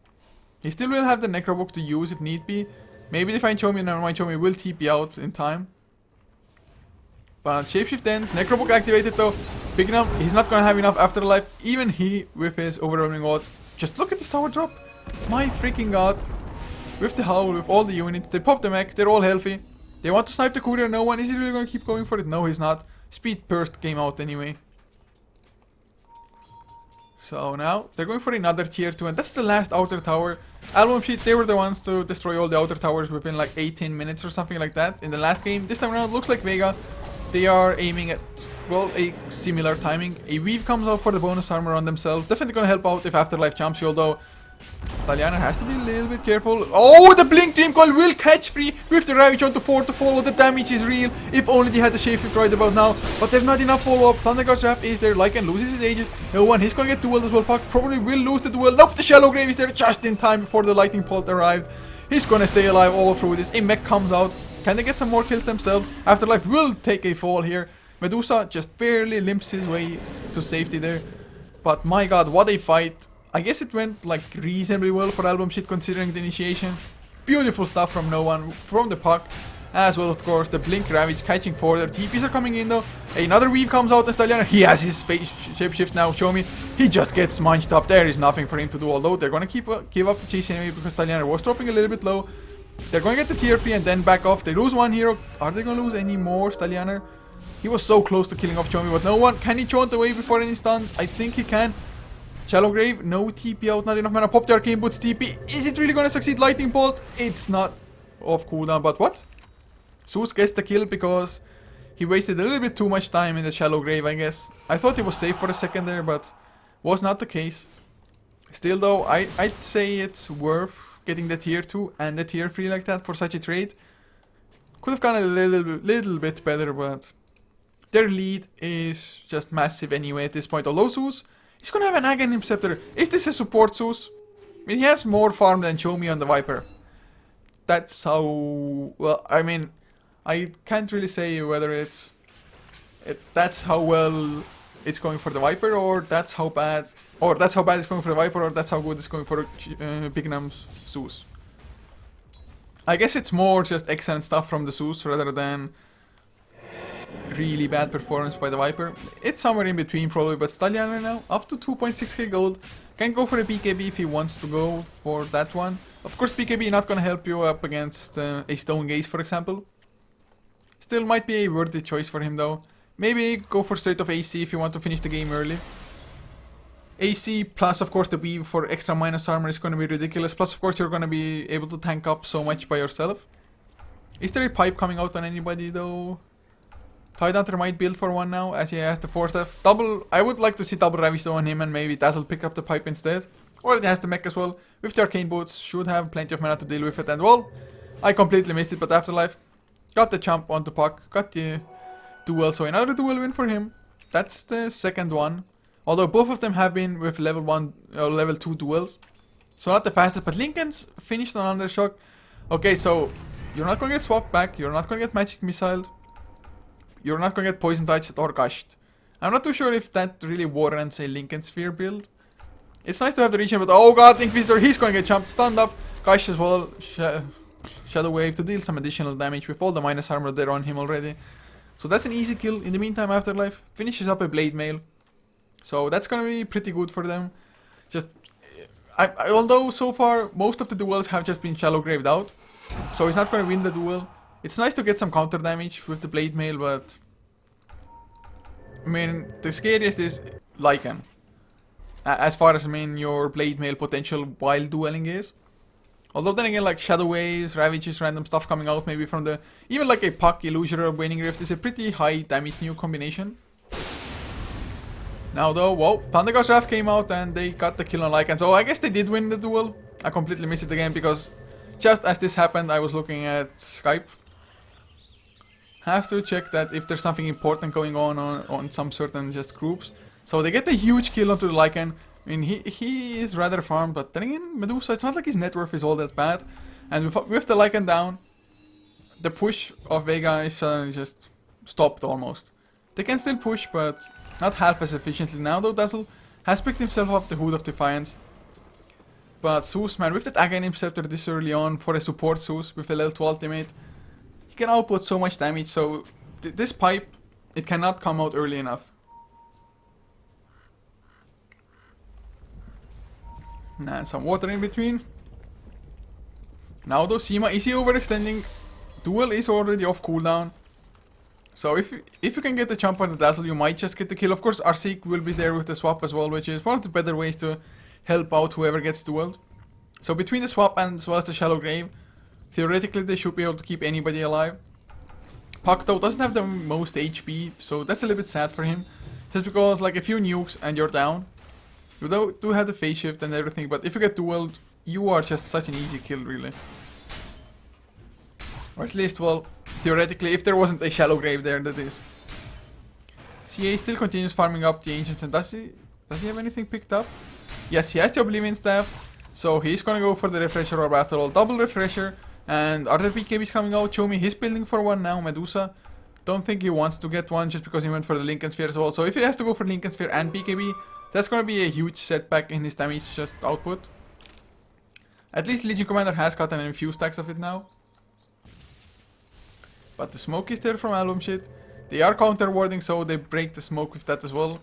He still will have the Necrobook to use if need be. Maybe they find Chomi, never mind, Chomi will TP out in time. But shapeshift ends, Necrobook activated though. Picking up, he's not gonna have enough afterlife, even he with his overwhelming odds. Just look at this tower drop. My freaking god. With the howl, with all the units, they pop the mech, they're all healthy. They want to snipe the courier, no one. Is he really gonna keep going for it? No, he's not. Speed burst came out anyway. So now, they're going for another tier 2, and that's the last outer tower. AlbumSheet, they were the ones to destroy all the outer towers within like 18 minutes or something like that in the last game. This time around, looks like Vega, they are aiming at, well, a similar timing. A weave comes out for the bonus armor on themselves. Definitely gonna help out if Afterlife jumps you, although Stallianer has to be a little bit careful. Oh, the Blink Dream Coil will catch free with the Ravage onto 4 to follow. The damage is real. If only they had the shapeshift right about now. But there's not enough follow-up. Thundergod's Wrath is there. Lycan loses his Aegis. No one. He's gonna get dueled as well. Puck probably will lose the duel. Nope, the Shallow Grave is there just in time before the Lightning Bolt arrived. He's gonna stay alive all through this. A mech comes out. Can they get some more kills themselves? Afterlife will take a fall here. Medusa just barely limps his way to safety there. But my god, what a fight. I guess it went like reasonably well for AlbumSheet considering the initiation. Beautiful stuff from no one, from the puck. As well, of course, the Blink Ravage catching further. TPs are coming in though. Another weave comes out and Stallianer, he has his shapeshift now. Show me. He just gets munched up. There is nothing for him to do, although they're gonna give up the chase anyway because Stallianer was dropping a little bit low. They're gonna get the tier 3 and then back off. They lose one hero. Are they gonna lose any more, Stallianer? He was so close to killing off Chomi, but no one. Can he chaunt away before any stuns? I think he can. Shallow Grave, no TP out, not enough mana. Pop the Arcane Boots TP. Is it really gonna succeed? Lightning Bolt? It's not off cooldown, but what? Zeus gets the kill because he wasted a little bit too much time in the Shallow Grave, I guess. I thought he was safe for a second there, but was not the case. Still though, I'd say it's worth getting the tier 2 and the tier 3 like that for such a trade. Could have gone a little bit better, but their lead is just massive anyway at this point. Although Zeus, he's gonna have an Aghanim Scepter. Is this a support Zeus? I mean, he has more farm than Chomi on the Viper. That's how... well, I mean, I can't really say whether that's how well it's going for the Viper, or that's how bad... or that's how bad it's going for the Viper, or that's how good it's going for Bignam's Zeus. I guess it's more just excellent stuff from the Zeus rather than really bad performance by the Viper. It's somewhere in between probably, but Stallianer now up to 2.6k gold. Can go for a BKB if he wants to go for that one. Of course, BKB not gonna help you up against a Stone Gaze, for example. Still might be a worthy choice for him though. Maybe go for straight off AC if you want to finish the game early. AC plus of course the weave for extra minus armor is gonna be ridiculous. Plus of course you're gonna be able to tank up so much by yourself. Is there a pipe coming out on anybody though? Tidehunter might build for one now, as he has the 4-staff. Double, I would like to see double Ravish on him and maybe Dazzle pick up the pipe instead. Or it has the mech as well. With the Arcane Boots, should have plenty of mana to deal with it. And well, I completely missed it, but Afterlife got the jump onto Puck, got the duel. So another duel win for him. That's the second one. Although both of them have been with level 1 or level 2 duels. So not the fastest, but Lincoln's finished on Undershock. Okay, so you're not gonna get swapped back, you're not gonna get magic missiled. You're not gonna get poison touched or gushed. I'm not too sure if that really warrants a Lincoln Sphere build. It's nice to have the regen, but oh god, Inquisitor, he's going to get jumped, stunned up. Gush as well, Shadow Wave to deal some additional damage with all the minus armor there on him already. So that's an easy kill. In the meantime, Afterlife finishes up a Blade Mail. So that's gonna be pretty good for them. Just, although so far most of the duels have just been Shallow Graved out, so he's not gonna win the duel. It's nice to get some counter damage with the Blade Mail, but I mean, the scariest is Lycan. As far as, I mean, your Blade Mail potential while dueling is. Although then again, like Shadow Waves, Ravages, random stuff coming out maybe from the... Even like a Puck, Illusion or Waning Rift is a pretty high damage new combination. Now though, whoa, Thunder God's Wrath came out and they got the kill on Lycan. So I guess they did win the duel. I completely missed it again because just as this happened I was looking at Skype. Have to check that if there's something important going on some certain just groups. So they get a huge kill onto the Lycan. I mean, he is rather farmed, but then again, Medusa, it's not like his net worth is all that bad. And with the Lycan down, the push of Vega is suddenly just stopped almost. They can still push, but not half as efficiently now, though Dazzle has picked himself up the Hood of Defiance. But Zeus, man, with that Aghanim Scepter this early on for a support Zeus with a level 2 ultimate, he can output so much damage, so this pipe, it cannot come out early enough. And some water in between. Now though, Seema, is he overextending? Duel is already off cooldown. So if you can get the jump on the Dazzle, you might just get the kill. Of course, Arseek will be there with the swap as well, which is one of the better ways to help out whoever gets dueled. So between the swap and as well as the Shallow Grave, theoretically they should be able to keep anybody alive. Puck though doesn't have the most HP, so that's a little bit sad for him. Just because like a few nukes and you're down. You do have the phase shift and everything, but if you get dueled, you are just such an easy kill, really. Or at least, well, theoretically, if there wasn't a Shallow Grave there, that is. CA still continues farming up the Ancients, and does he have anything picked up? Yes, he has the Oblivion Staff, so he's gonna go for the Refresher Orb after all. Double Refresher, and are there BKBs coming out? Show me, he's building for one now, Medusa. Don't think he wants to get one just because he went for the Lincoln Sphere as well. So if he has to go for Lincoln Sphere and BKB, that's gonna be a huge setback in his damage just output. At least Legion Commander has gotten a few stacks of it now. But the smoke is there from AlbumSheet. They are counter warding, so they break the smoke with that as well.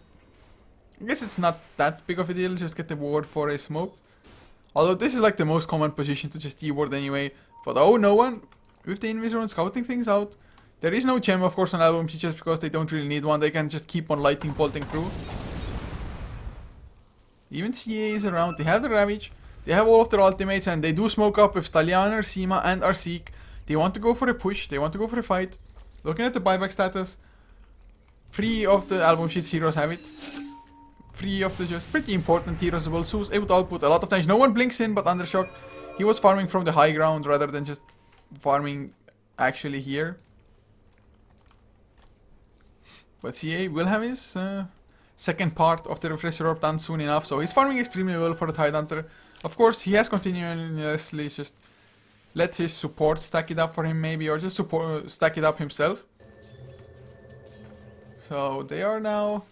I guess it's not that big of a deal, just get the ward for a smoke. Although this is like the most common position to just de-ward anyway. But oh, no one with the Invisor scouting things out. There is no gem, of course, on AlbumSheet just because they don't really need one. They can just keep on lightning bolting through. Even CA is around. They have the Ravage. They have all of their ultimates and they do smoke up with Stallianer, Seema and Arseek. They want to go for a push. They want to go for a fight. Looking at the buyback status, 3 of the AlbumSheet's heroes have it. 3 of the just pretty important heroes as well. Zeus able to output a lot of damage. No one blinks in, but Undershock, he was farming from the high ground rather than just farming actually here. But CA will have his second part of the Refresher Orb done soon enough, so he's farming extremely well for the Tidehunter. Of course, he has continuously just let his support stack it up for him maybe, or just stack it up himself. So they are now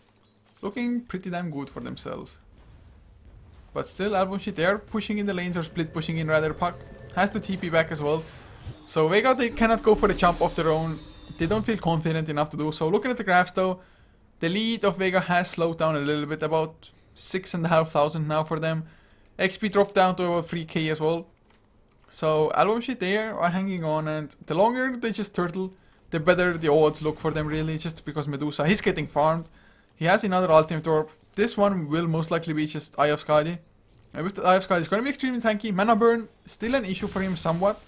looking pretty damn good for themselves. But still, AlbumSheet, they are pushing in the lanes, or split pushing in rather. Puck has to TP back as well. So Vega, they cannot go for a jump of their own. They don't feel confident enough to do so. Looking at the graphs though, the lead of Vega has slowed down a little bit, about 6,500 now for them. XP dropped down to about 3k as well. So AlbumSheet, they are hanging on, and the longer they just turtle, the better the odds look for them really, just because Medusa, he's getting farmed. He has another ultimate orb. This one will most likely be just Eye of Skadi. And with the Eye of Skadi, it's going to be extremely tanky. Mana burn, still an issue for him somewhat,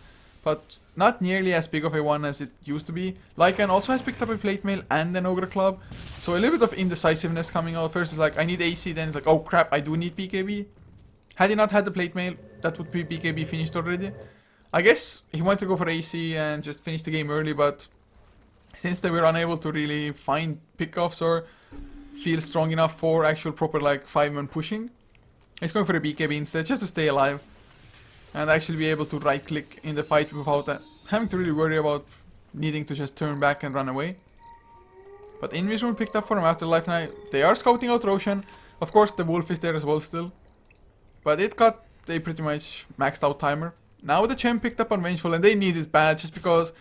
but not nearly as big of a one as it used to be. Lycan also has picked up a Plate Mail and an Ogre Club, so a little bit of indecisiveness coming out. First it's like, I need AC, then it's like, oh crap, I do need BKB. Had he not had the Plate Mail, that would be BKB finished already. I guess he wanted to go for AC and just finish the game early, but since they were unable to really find pickoffs or feel strong enough for actual proper like 5-man pushing, he's going for a BKB instead, just to stay alive and actually be able to right click in the fight without having to really worry about needing to just turn back and run away. But Invis picked up for him after Life Night. They are scouting out Roshan. Of course the Wolf is there as well still. but it got a pretty much maxed out timer. Now the champ picked up on Vengeful, and they need it bad just because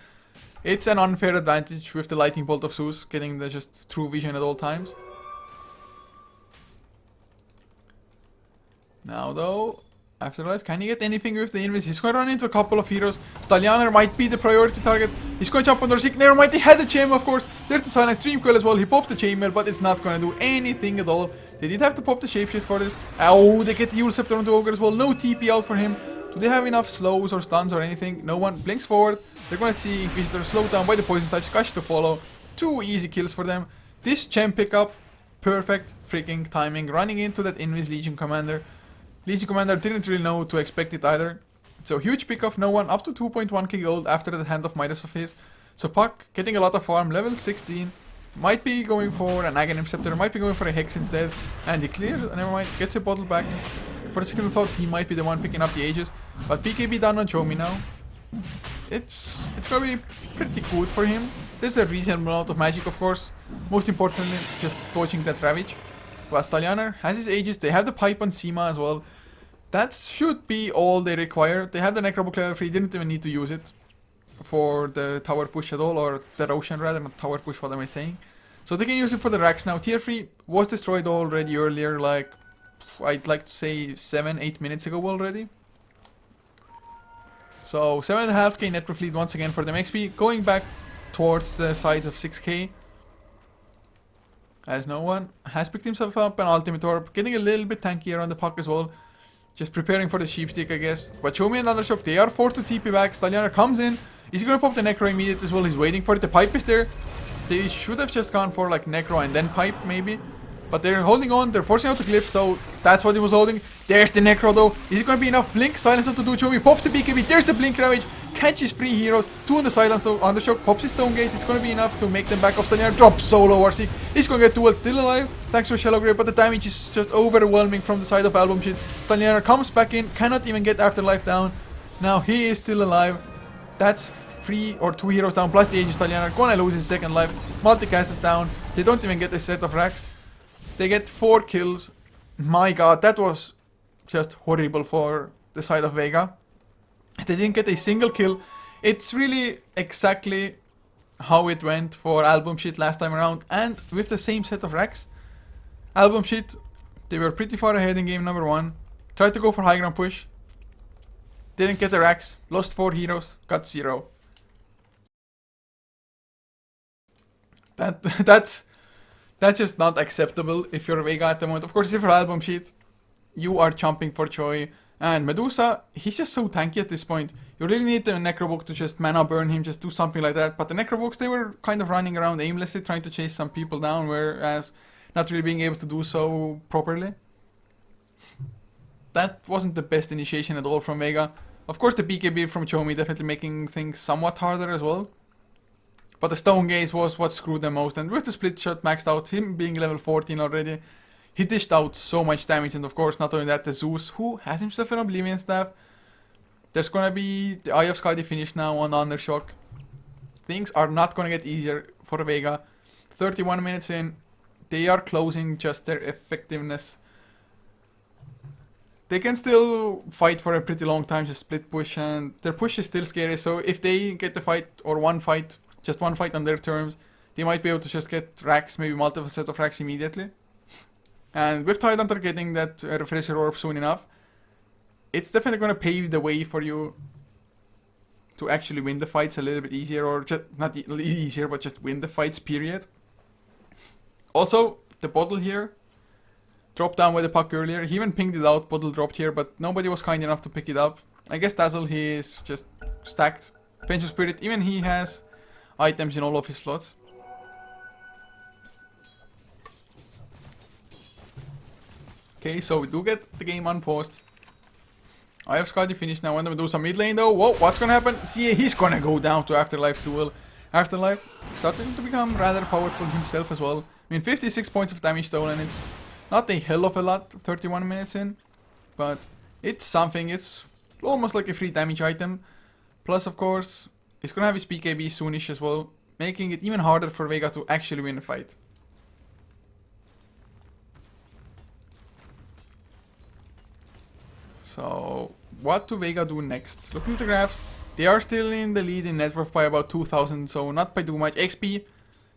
it's an unfair advantage with the Lightning Bolt of Zeus getting the just true vision at all times. Now though, Afterlife, can he get anything with the invis? He's going to run into a couple of heroes. Stallianer might be the priority target. He's going to jump on the Seek. Never mind, he had the chain, of course. There's the Silence Dream Coil as well. He popped the chainmail, but it's not going to do anything at all. They did have to pop the Shapeshift for this. Oh, they get the Yule Scepter on the Ogre as well. No TP out for him. Do they have enough slows or stuns or anything? No one. Blinks forward. They're going to see Inquisitor slowed down by the Poison Touch. Gush to follow. 2 easy kills for them. This champ pickup, perfect freaking timing. Running into that Invis Legion Commander. Legion Commander didn't really know to expect it either. So huge pick off, no one, up to 2.1k gold after the Hand of Midas of his. So Puck getting a lot of farm, level 16. Might be going for an Aghanim Scepter, might be going for a Hex instead. And he clears, never mind, gets a bottle back. For a second I thought he might be the one picking up the Aegis. But BKB down on Chomi now. It's gonna be pretty good for him. There's a reasonable amount of magic, of course. Most importantly, just dodging that Ravage. But Stallianer has his Aegis, they have the pipe on Seema as well. That should be all they require. They have the Necrobook level 3, didn't even need to use it for the tower push at all, or the Roshan rather, not tower push, what am I saying? So they can use it for the racks now. Tier 3 was destroyed already earlier, like, I'd like to say 7-8 minutes ago already. So 7.5k net per fleet once again for them XP, going back towards the sides of 6k. As no one has picked himself up an ultimate orb, getting a little bit tankier on the puck as well. Just preparing for the sheepstick, I guess. But Chomi and Thundershock, they are forced to TP back. Stallianer comes in. He's gonna pop the Necro immediate as well. He's waiting for it. The pipe is there. They should have just gone for like Necro and then pipe maybe. But they're holding on. They're forcing out the Glyph, so that's what he was holding. There's the Necro though. Is it gonna be enough? Blink, silence up to do. Chomi pops the BKB. There's the Blink Ravage. Catches 3 heroes. 2 on the silence though. Undershock pops his Stone Gates. It's gonna be enough to make them back off. Stallianer drops solo RC. He's gonna get dueled, still alive. Thanks to Shallow Grave, but the damage is just overwhelming from the side of AlbumSheet. Stallianer comes back in. Cannot even get Afterlife down. Now he is still alive. That's 3 or 2 heroes down plus the Aegis. Stallianer gonna lose his second life. Multicast it down. They don't even get a set of racks. They get 4 kills. My god, that was just horrible for the side of Vega. They didn't get a single kill. It's really exactly how it went for AlbumSheet last time around, and with the same set of racks. AlbumSheet, they were pretty far ahead in game number 1. Tried to go for high ground push. Didn't get the racks. Lost 4 heroes. Got 0. That's just not acceptable if you're Vega at the moment. Of course, if you're AlbumSheet, you are jumping for joy. And Medusa, he's just so tanky at this point. You really need the Necrobook to just mana burn him, just do something like that. But the Necrobooks, they were kind of running around aimlessly, trying to chase some people down, whereas not really being able to do so properly. That wasn't the best initiation at all from Vega. Of course, the BKB from Chomi definitely making things somewhat harder as well. But the Stone Gaze was what screwed them most. And with the split shot maxed out, him being level 14 already, he dished out so much damage. And of course, not only that, the Zeus, who has himself an Oblivion Staff. There's gonna be the Eye of Skadi finish now on Undershock. Things are not gonna get easier for Vega. 31 minutes in, they are closing just their effectiveness. They can still fight for a pretty long time, just split push, and their push is still scary. So if they get the fight, or just one fight on their terms, they might be able to just get racks, maybe multiple set of racks immediately. And with Tidehunter getting that Refresher Orb soon enough, it's definitely going to pave the way for you to actually win the fights a little bit easier, or just not easier, but just win the fights, period. Also, the bottle here dropped down by the puck earlier. He even pinged it out, bottle dropped here, but nobody was kind enough to pick it up. I guess Dazzle, he is just stacked. Venture Spirit, even he has items in all of his slots. Okay, so we do get the game unpaused. I have Skadi finished now. When we do some mid lane though. Whoa, what's gonna happen? See, he's gonna go down to Afterlife duel. Afterlife starting to become rather powerful himself as well. I mean, 56 points of damage stolen. It's not a hell of a lot, 31 minutes in. But it's something. It's almost like a free damage item. Plus, of course, he's gonna have his BKB soonish as well, making it even harder for Vega to actually win a fight. So, what do Vega do next? Looking at the graphs, they are still in the lead in net worth by about 2,000, so not by too much. XP,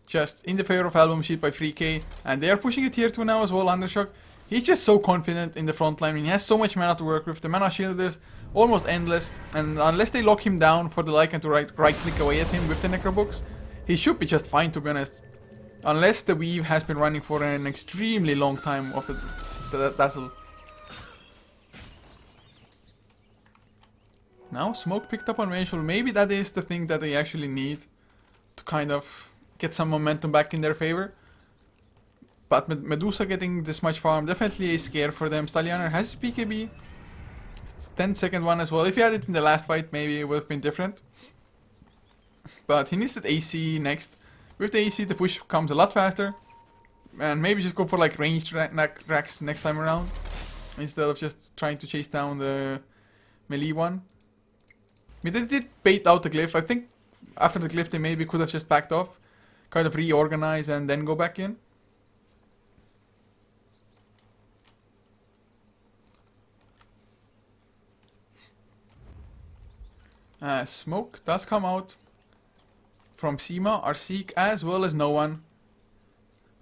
just in the favor of AlbumSheet by 3k, and they are pushing a tier 2 now as well, Undershock. He's just so confident in the front line, he has so much mana to work with, the mana shield is almost endless, and unless they lock him down for the Lycan to right click away at him with the Necrobooks, he should be just fine, to be honest. Unless the weave has been running for an extremely long time of the dazzle. Now smoke picked up on Vengeful. Maybe that is the thing that they actually need to kind of get some momentum back in their favor. But Medusa getting this much farm, definitely a scare for them. Stallianer has his BKB. 10-second one as well. If he had it in the last fight, maybe it would have been different. But he needs that AC next. With the AC, the push comes a lot faster. And maybe just go for like ranged racks next time around, instead of just trying to chase down the melee one. I mean, they did bait out the glyph. I think after the glyph, they maybe could have just backed off, kind of reorganize and then go back in. Smoke does come out from Sima, Arseek, as well as no one.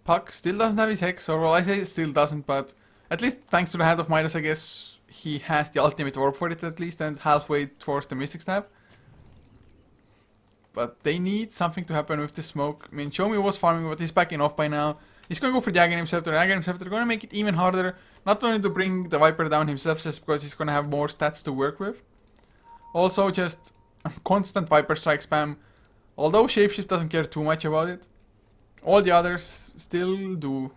Puck still doesn't have his Hex, or well, I say still doesn't, but at least thanks to the Hand of Midas, I guess he has the ultimate orb for it at least, and halfway towards the Mystic Staff. But they need something to happen with the smoke. I mean, Shomi was farming, but he's backing off by now. He's going to go for the Aghanim Scepter. Aghanim Scepter going to make it even harder, not only to bring the Viper down himself, just because he's going to have more stats to work with. Also, just constant Viper Strike spam. Although Shapeshift doesn't care too much about it, all the others still do.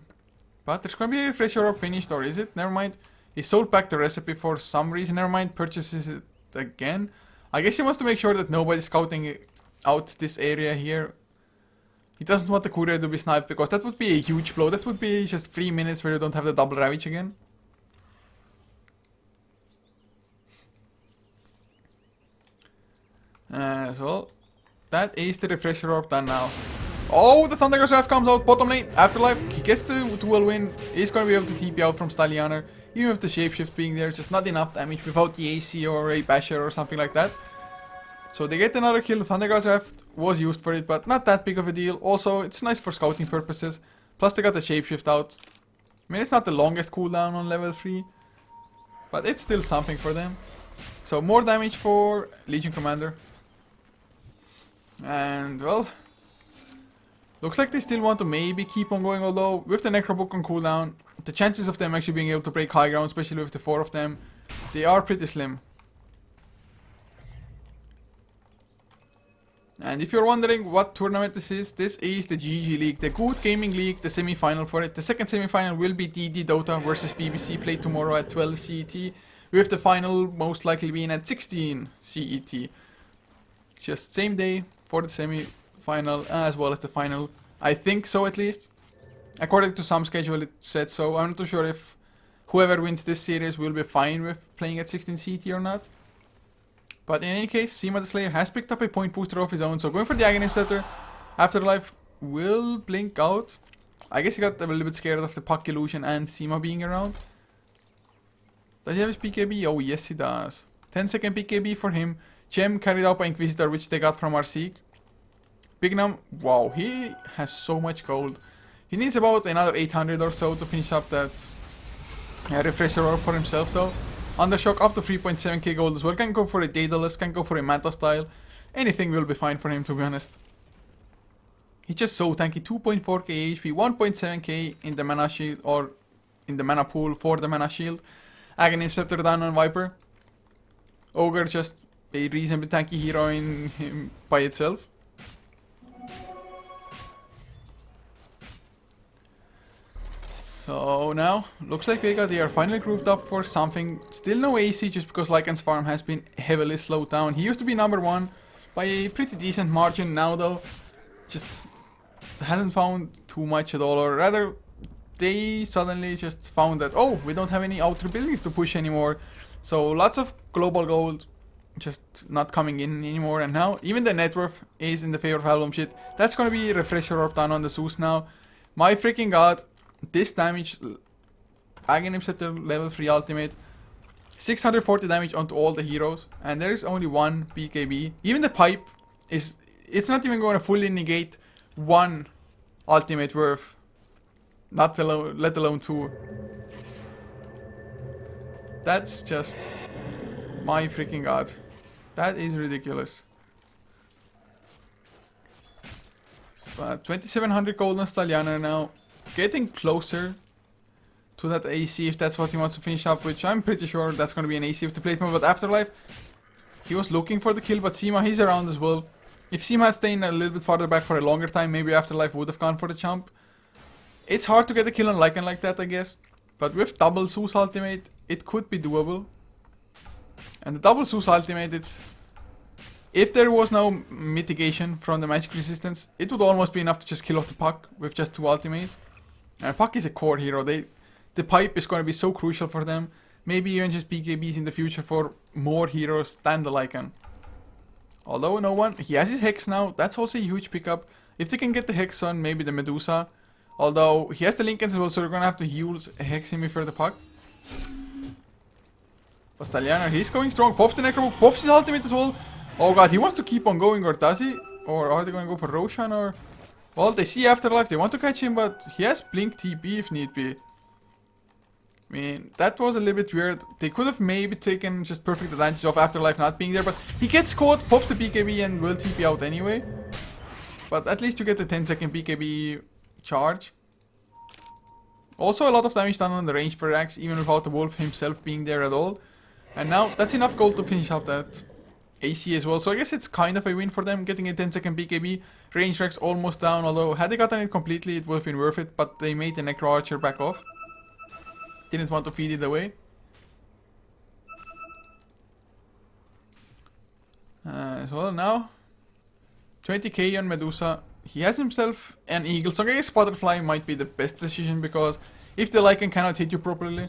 But there's going to be a Refresher Orb finished, or is it? Never mind. He sold back the recipe for some reason. Never mind. Purchases it again. I guess he wants to make sure that nobody's scouting out this area here. He doesn't want the courier to be sniped, because that would be a huge blow. That would be just 3 minutes where you don't have the double Ravage again. So that is the Refresher Orb done now. Oh, the Thundergust Raft comes out, bottom lane, Afterlife. He gets the dual win. He's going to be able to TP out from Stallianer. Even with the Shapeshift being there, just not enough damage without the AC or a Basher or something like that. So they get another kill. Thundergust Raft was used for it, but not that big of a deal. Also, it's nice for scouting purposes. Plus they got the Shapeshift out. I mean, it's not the longest cooldown on level 3, but it's still something for them. So more damage for Legion Commander. And, well, looks like they still want to maybe keep on going, although with the Necrobook on cooldown, the chances of them actually being able to break high ground, especially with the 4 of them, they are pretty slim. And if you're wondering what tournament this is the GG League, the Good Gaming League, the semi-final for it. The second semi-final will be DD Dota versus BBC, played tomorrow at 12 CET, with the final most likely being at 16 CET. Just same day for the semi-final as well as the final. I think so, at least. According to some schedule it said so. I'm not too sure if whoever wins this series will be fine with playing at 16 CET or not. But in any case, Sima the Slayer has picked up a point booster of his own, so going for the Aghanim Scepter. Afterlife will blink out. I guess he got a little bit scared of the Puck Illusion and Sima being around. Does he have his PKB? Oh yes he does. 10-second PKB for him. Gem carried out by Inquisitor, which they got from Arseek. Bignum, wow, he has so much gold. He needs about another 800 or so to finish up that Refresher Orb for himself though. Undershock up to 3.7k gold as well. Can go for a Daedalus, can go for a Manta style. Anything will be fine for him, to be honest. He's just so tanky. 2.4k HP, 1.7k in the mana shield, or in the mana pool for the mana shield. Aghanim Scepter down on Viper. Ogre just a reasonably tanky hero in him by itself. So now, looks like Vega, they are finally grouped up for something. Still no AC, just because Lycan's farm has been heavily slowed down. He used to be number 1 by a pretty decent margin. Now though, just hasn't found too much at all. Or rather, they suddenly just found that, oh, we don't have any outer buildings to push anymore. So lots of global gold just not coming in anymore. And now, even the net worth is in the favor of AlbumSheet. That's gonna be a Refresher Orb done on the Zeus now. My freaking god. This damage, Aghanim Scepter level 3 ultimate, 640 damage onto all the heroes, and there is only one BKB. Even the pipe is, it's not even going to fully negate one ultimate worth, not alone, let alone two. That's just, my freaking god. That is ridiculous. But 2700 gold on Stallianer now, getting closer to that AC if that's what he wants to finish up, which I'm pretty sure that's going to be an AC if the plate move. But Afterlife, he was looking for the kill, but Seema, he's around as well. If Seema had stayed a little bit farther back for a longer time, maybe Afterlife would have gone for the jump. It's hard to get a kill on Lycan like that, I guess. But with double Zeus ultimate, it could be doable. And the double Zeus ultimate, it's... if there was no mitigation from the magic resistance, it would almost be enough to just kill off the Puck with just two ultimates. And Puck is a core hero. The pipe is going to be so crucial for them. Maybe even just BKBs in the future for more heroes than the Lycan. Although no one... he has his Hex now. That's also a huge pickup. If they can get the Hex on, maybe the Medusa. Although he has the Lincolns as well, so they're going to have to use Hex him for the Puck. But Stallianer, he's going strong. Pops the Necro, pops his ultimate as well. Oh god, he wants to keep on going, or does he? Or are they going to go for Roshan, or... well, they see Afterlife, they want to catch him, but he has Blink TP if need be. I mean, that was a little bit weird. They could have maybe taken just perfect advantage of Afterlife not being there, but he gets caught, pops the BKB and will TP out anyway. But at least you get the 10-second BKB charge. Also a lot of damage done on the range per axe, even without the Wolf himself being there at all. And now, that's enough gold to finish out that AC as well. So I guess it's kind of a win for them, getting a 10-second BKB. Range Rex almost down, although had they gotten it completely, it would have been worth it. But they made the Necro Archer back off. Didn't want to feed it away. As well now, 20k on Medusa. He has himself an Eagle, so I guess Butterfly might be the best decision, because if the Lycan cannot hit you properly,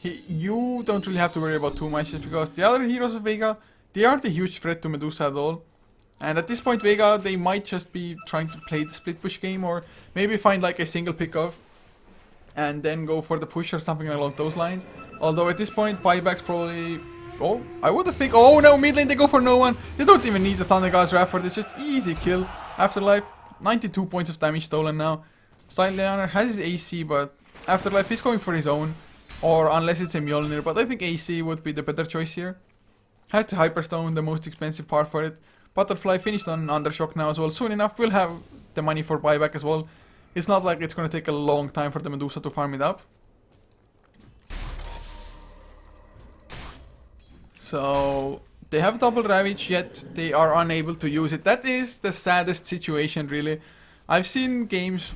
you don't really have to worry about too much, just because the other heroes of Vega, they aren't a huge threat to Medusa at all. And at this point, Vega, they might just be trying to play the split push game, or maybe find like a single pick off and then go for the push or something along those lines. Although at this point, buybacks probably... oh, I would have think... oh no, mid lane, they go for no one. They don't even need the Thunder God's Wrath for this, just easy kill. Afterlife, 92 points of damage stolen now. Stallianer has his AC, but Afterlife, he's going for his own. Or unless it's a Mjolnir, but I think AC would be the better choice here. Has the Hyperstone, the most expensive part for it. Butterfly finished on Undershock now as well. Soon enough, we'll have the money for buyback as well. It's not like it's going to take a long time for the Medusa to farm it up. So, they have double Ravage, yet they are unable to use it. That is the saddest situation, really. I've seen games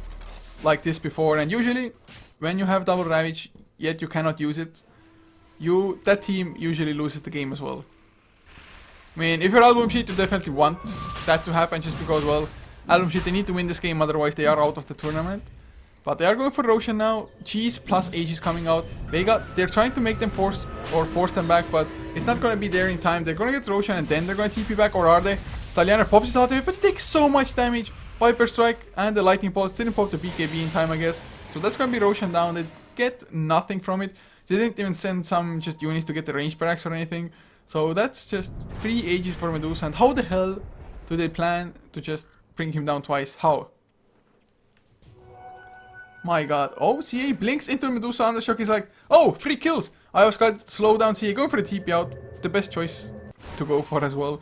like this before, and usually, when you have double Ravage, yet you cannot use it, that team usually loses the game as well. I mean, if you're AlbumSheet, you definitely want that to happen, just because, well, AlbumSheet, they need to win this game, otherwise they are out of the tournament. But they are going for Roshan now. Cheese plus Aegis coming out. Vega, they're trying to make them force them back, but it's not going to be there in time. They're going to get Roshan and then they're going to TP back, or are they? Stallianer pops his ultimate, but he takes so much damage. Viper Strike and the Lightning Pulse didn't pop the BKB in time, I guess. So that's going to be Roshan down. They get nothing from it. They didn't even send some just units to get the range barracks or anything. So that's just 3 Aegis for Medusa. And how the hell do they plan to just bring him down twice? How? My god. Oh, CA blinks into Medusa. Undershock is like, oh, 3 kills. I was got slow down CA. Going for the TP out. The best choice to go for as well.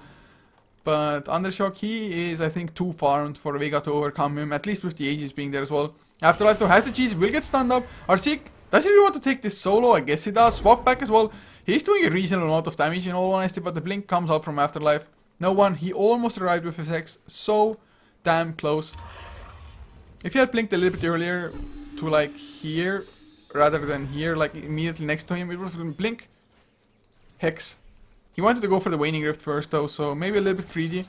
But Undershock, he is, I think, too farmed for Vega to overcome him. At least with the Aegis being there as well. Afterlife though has the cheese. Will get stunned up. Arctic, does he really want to take this solo? I guess he does. Swap back as well. He's doing a reasonable amount of damage in all honesty. But the blink comes out from Afterlife. No one. He almost arrived with his X. So damn close. If he had blinked a little bit earlier to like here rather than here, like immediately next to him, it would have been blink, Hex. He wanted to go for the Waning Rift first though, so maybe a little bit greedy.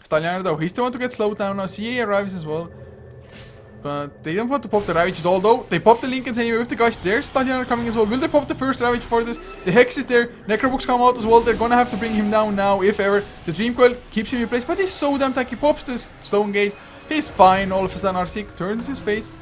Stallianer though, he still want to get slowed down now. CA arrives as well. But they don't want to pop the Ravages, although they pop the Lincolns anyway with the guys there. Stallianer coming as well. Will they pop the first Ravage for this? The Hex is there. Necrobooks come out as well. They're gonna have to bring him down now, if ever. The Dream Coil keeps him in place, but he's so damn tanky. Pops this Stone Gaze. He's fine. All of a sudden, Arctic turns his face.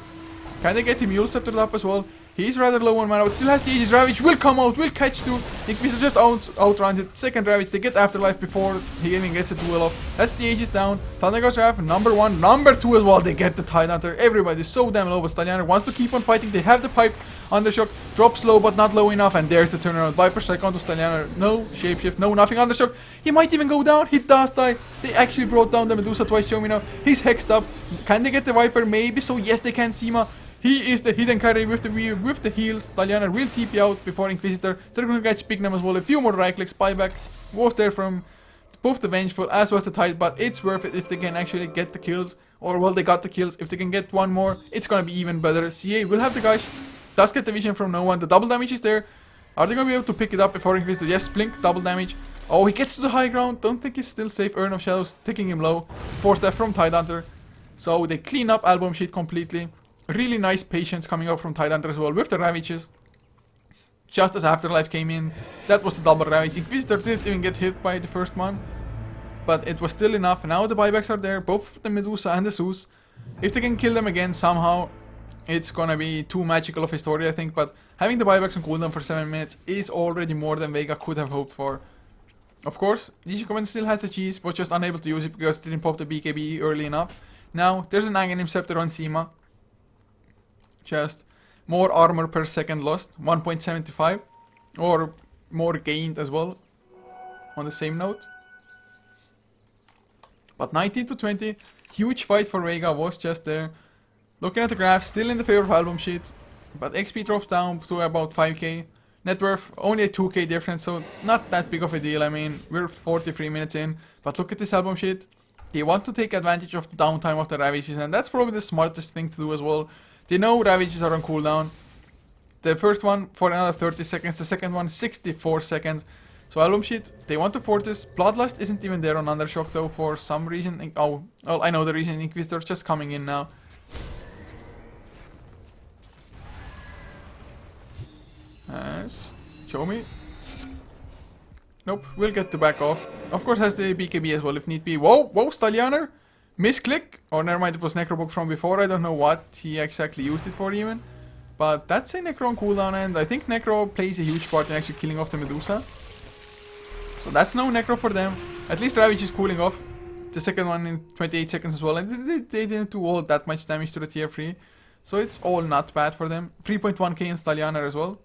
Can they get him Mule Sceptered up as well? He's rather low on mana, but still has the Aegis. Ravage will come out, will catch two. Inquisitor just outruns it. Second Ravage, they get Afterlife before he even gets the duel off. That's the Aegis down. Thundergod's Wrath, number 1. Number 2 as well, they get the Tidehunter. Everybody's so damn low, but Stallianer wants to keep on fighting. They have the pipe. Undershock drops low, but not low enough, and there's the turnaround. Viper strike onto Stallianer. No shapeshift, no nothing. Undershock, he might even go down. He does die. They actually brought down the Medusa twice. Show me now. He's hexed up. Can they get the Viper? Maybe. So yes, they can. Seema. He is the hidden carry with the heals. Stallianer will TP out before Inquisitor. They're gonna catch Pignum as well. A few more right clicks. Buyback was there from both the Vengeful as was the Tide, but it's worth it if they can actually get the kills. Or well, they got the kills. If they can get one more, it's gonna be even better. CA will have the guys. Does get the vision from no one. The double damage is there. Are they gonna be able to pick it up before Inquisitor? Yes, Blink, double damage. Oh, he gets to the high ground. Don't think he's still safe. Urn of Shadows taking him low. 4-step from Tidehunter. So they clean up AlbumSheet completely. Really nice patience coming up from Tidehunter as well with the Ravages. Just as Afterlife came in, that was the double Ravage. Inquisitor didn't even get hit by the first one, but it was still enough. Now the buybacks are there, both the Medusa and the Zeus. If they can kill them again somehow, it's gonna be too magical of a story, I think. But having the buybacks on cooldown for 7 minutes is already more than Vega could have hoped for. Of course, Lich Command still has the cheese, but just unable to use it because it didn't pop the BKB early enough. Now, there's an Aghanim Scepter on Seema. Just more armor per second lost, 1.75, or more gained as well, on the same note. But 19 to 20, huge fight for Vega was just there. Looking at the graph, still in the favor of AlbumSheet, but XP drops down to about 5k. Net worth, only a 2k difference, so not that big of a deal. I mean, we're 43 minutes in, but look at this AlbumSheet. They want to take advantage of the downtime of the Ravages, and that's probably the smartest thing to do as well. They know Ravages are on cooldown. The first one for another 30 seconds, the second one 64 seconds. So AlbumSheet, they want to force this. Bloodlust isn't even there on Undershock though for some reason. Oh, well, I know the reason. Inquisitor's just coming in now. Yes. Show me. Nope, we'll get the back off. Of course has the BKB as well if need be. Whoa, whoa, Stallianer. Misclick, or never mind, it was Necrobook from before. I don't know what he exactly used it for even. But that's a Necro on cooldown, and I think Necro plays a huge part in actually killing off the Medusa. So that's no Necro for them. At least Ravage is cooling off. The second one in 28 seconds as well, and they didn't do all that much damage to the tier 3. So it's all not bad for them. 3.1k in Stallianer as well.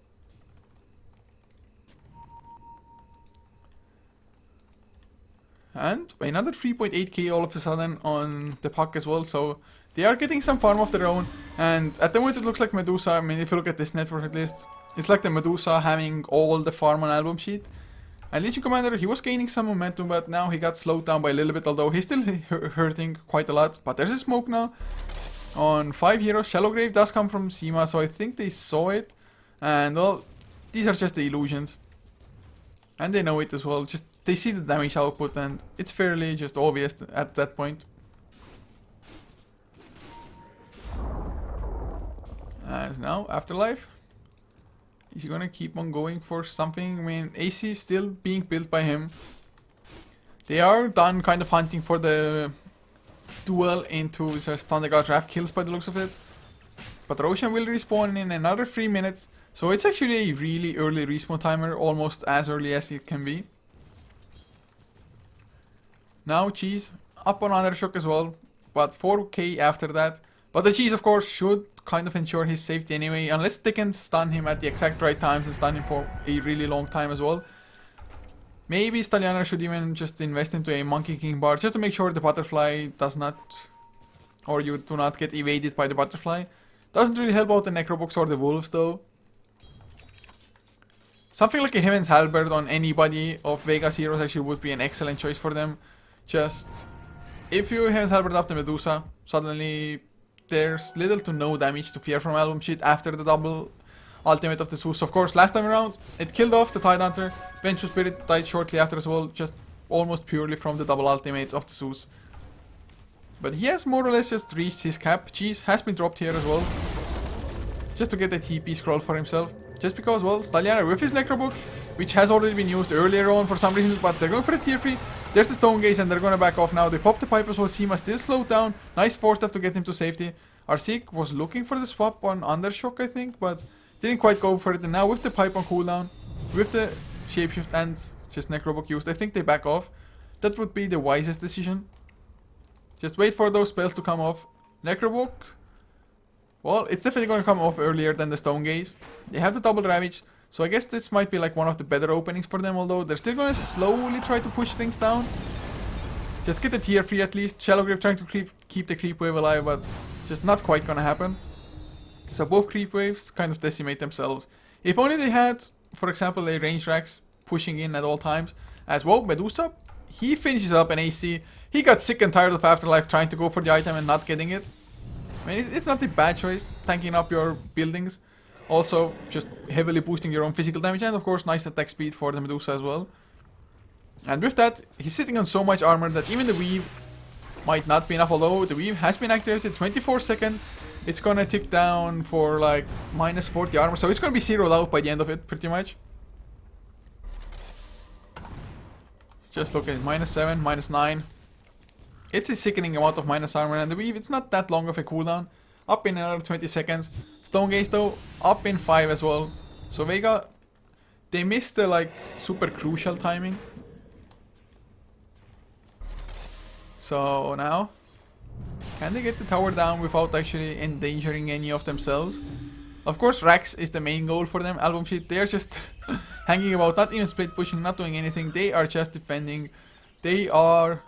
And another 3.8k all of a sudden on the puck as well, so they are getting some farm of their own. And at the moment it looks like Medusa, I mean if you look at this network at least, it's like the Medusa having all the farm on AlbumSheet. And Legion Commander, he was gaining some momentum, but now he got slowed down by a little bit, although he's still hurting quite a lot. But there's a smoke now on 5 heroes. Shallow Grave does come from Seema, so I think they saw it. And well, these are just the illusions. And they know it as well, just they see the damage output and it's fairly just obvious at that point. As now, Afterlife. Is he gonna keep on going for something? I mean, AC is still being built by him. They are done kind of hunting for the duel into just Thundergod's Wrath kills by the looks of it. But Roshan will respawn in another 3 minutes. So it's actually a really early respawn timer, almost as early as it can be. Now Cheese up on Undershock as well, but 4k after that. But the Cheese of course should kind of ensure his safety anyway, unless they can stun him at the exact right times and stun him for a really long time as well. Maybe Stallianer should even just invest into a Monkey King bar just to make sure the butterfly does not, or you do not get evaded by the butterfly. Doesn't really help out the Necrobooks or the Wolves though. Something like a Heaven's Halberd on anybody of Vega's heroes actually would be an excellent choice for them. Just, if you Heaven's Halberd up the Medusa, suddenly there's little to no damage to fear from AlbumSheet after the double ultimate of the Zeus. Of course, last time around, it killed off the Tidehunter. Vengeful Spirit died shortly after as well, just almost purely from the double ultimates of the Zeus. But he has more or less just reached his cap. Cheese has been dropped here as well, just to get a TP scroll for himself. Just because, well, Stallianer with his Necrobook, which has already been used earlier on for some reason, but they're going for a tier 3. There's the Stone Gaze and they're going to back off now. They pop the pipe as well. Seema still slowed down. Nice 4-step to get him to safety. Arseek was looking for the swap on Undershock, I think, but Didn't quite go for it, and now with the pipe on cooldown, with the shapeshift and just Necrobook used, I think they back off. That would be the wisest decision. Just wait for those spells to come off. Necrobook, well, it's definitely going to come off earlier than the Stone Gaze. They have the double Ravage, so I guess this might be like one of the better openings for them, although they're still going to slowly try to push things down. Just get the tier 3 at least. Shallow Grave trying to keep the creep wave alive, but just not quite going to happen. So both creep waves kind of decimate themselves. If only they had, for example, a range Rax pushing in at all times. As well, Medusa, he finishes up an AC. He got sick and tired of Afterlife trying to go for the item and not getting it. I mean, it's not a bad choice, tanking up your buildings. Also, just heavily boosting your own physical damage, and of course, nice attack speed for the Medusa as well. And with that, he's sitting on so much armor that even the Weave might not be enough, although the Weave has been activated 24 seconds. It's gonna tick down for like minus 40 armor, so it's gonna be zeroed out by the end of it, pretty much. Just look at it, minus 7, minus 9. It's a sickening amount of minus armor, and the Weave, it's not that long of a cooldown. Up in another 20 seconds. Stone Gaze though, up in 5 as well. So Vega, they missed the like super crucial timing. So now, can they get the tower down without actually endangering any of themselves? Of course, Rax is the main goal for them. AlbumSheet, they're just hanging about, not even split pushing, not doing anything. They are just defending. They are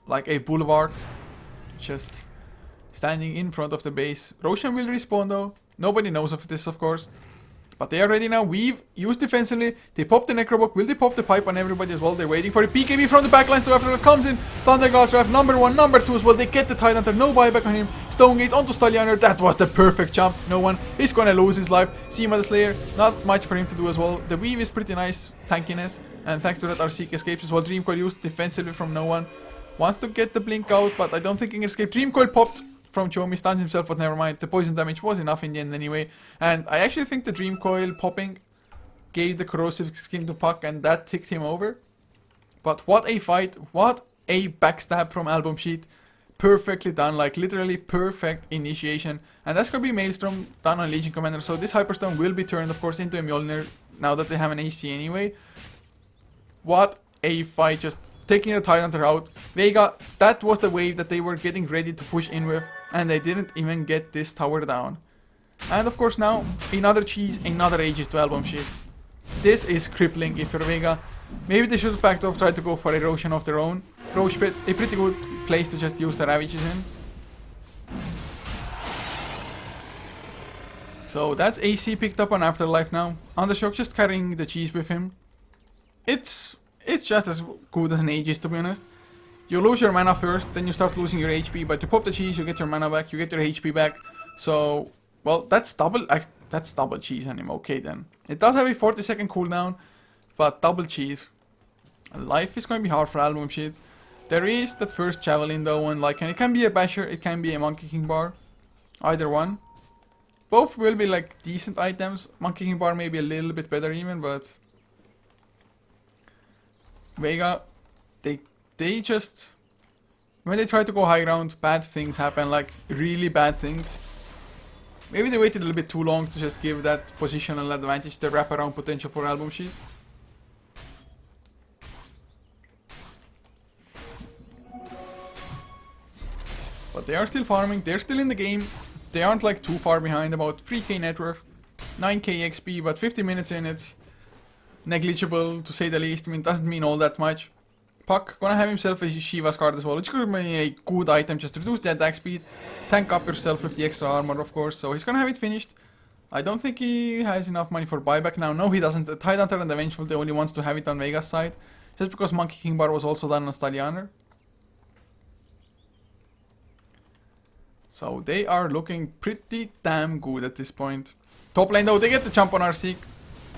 like a bulwark, just standing in front of the base. Roshan will respawn though. Nobody knows of this, of course. But they are ready now. Weave, use defensively. They pop the Necrobook. Will they pop the pipe on everybody as well? They're waiting for a PKB from the backline. So after it comes in, Thunder God's Wrath, number 1, number 2 as well. They get the Titan Hunter. No buyback on him. Stone Gates onto Stallianer. That was the perfect jump. No one is going to lose his life. Seema the Slayer, not much for him to do as well. The Weave is pretty nice tankiness. And thanks to that, our Seek escapes as well. Dream Coil used defensively from no one. Wants to get the blink out, but I don't think he can escape. Dream Coil popped from Chomi, stuns himself, but never mind. The poison damage was enough in the end anyway. And I actually think the Dream Coil popping gave the corrosive skin to Puck, and that ticked him over. But what a fight. What a backstab from AlbumSheet. Perfectly done, like literally perfect initiation. And that's going to be Maelstrom done on Legion Commander. So this Hyperstone will be turned, of course, into a Mjolnir now that they have an AC anyway. What a fight, just taking the Titan Hunter out. Vega, that was the wave that they were getting ready to push in with, and they didn't even get this tower down. And of course now, another cheese, another Aegis to AlbumSheet. This is crippling if you're Vega. Maybe they should have backed off, tried to go for erosion of their own. Roche Pit, a pretty good place to just use the Ravages in. So that's AC picked up on Afterlife now. Undershock just carrying the cheese with him. It's just as good as an Aegis, to be honest. You lose your mana first, then you start losing your HP, but you pop the cheese, you get your mana back, you get your HP back. So, well, that's double cheese on him. Okay then. It does have a 40-second cooldown, but double cheese. Life is going to be hard for AlbumSheet. There is that first Javelin though, and like, and it can be a Basher, it can be a Monkey King Bar. Either one. Both will be like decent items. Monkey King Bar may be a little bit better even, but Vega, they just, when they try to go high ground, bad things happen, like really bad things. Maybe they waited a little bit too long to just give that positional advantage, the wraparound potential for AlbumSheet. But they are still farming, they're still in the game. They aren't like too far behind, about 3k net worth, 9k XP, but 50 minutes in, it's negligible to say the least. I mean, doesn't mean all that much. Puck gonna have himself a Shiva's card as well, which could be a good item, just reduce the attack speed, tank up yourself with the extra armor, of course. So he's gonna have it finished. I don't think he has enough money for buyback now. No, he doesn't. The Titan Hunter and the Vengeful, the only ones to have it on Vega's side, just because Monkey King Bar was also done on Stallianer. So they are looking pretty damn good at this point. Top lane though, they get the jump on Arseek.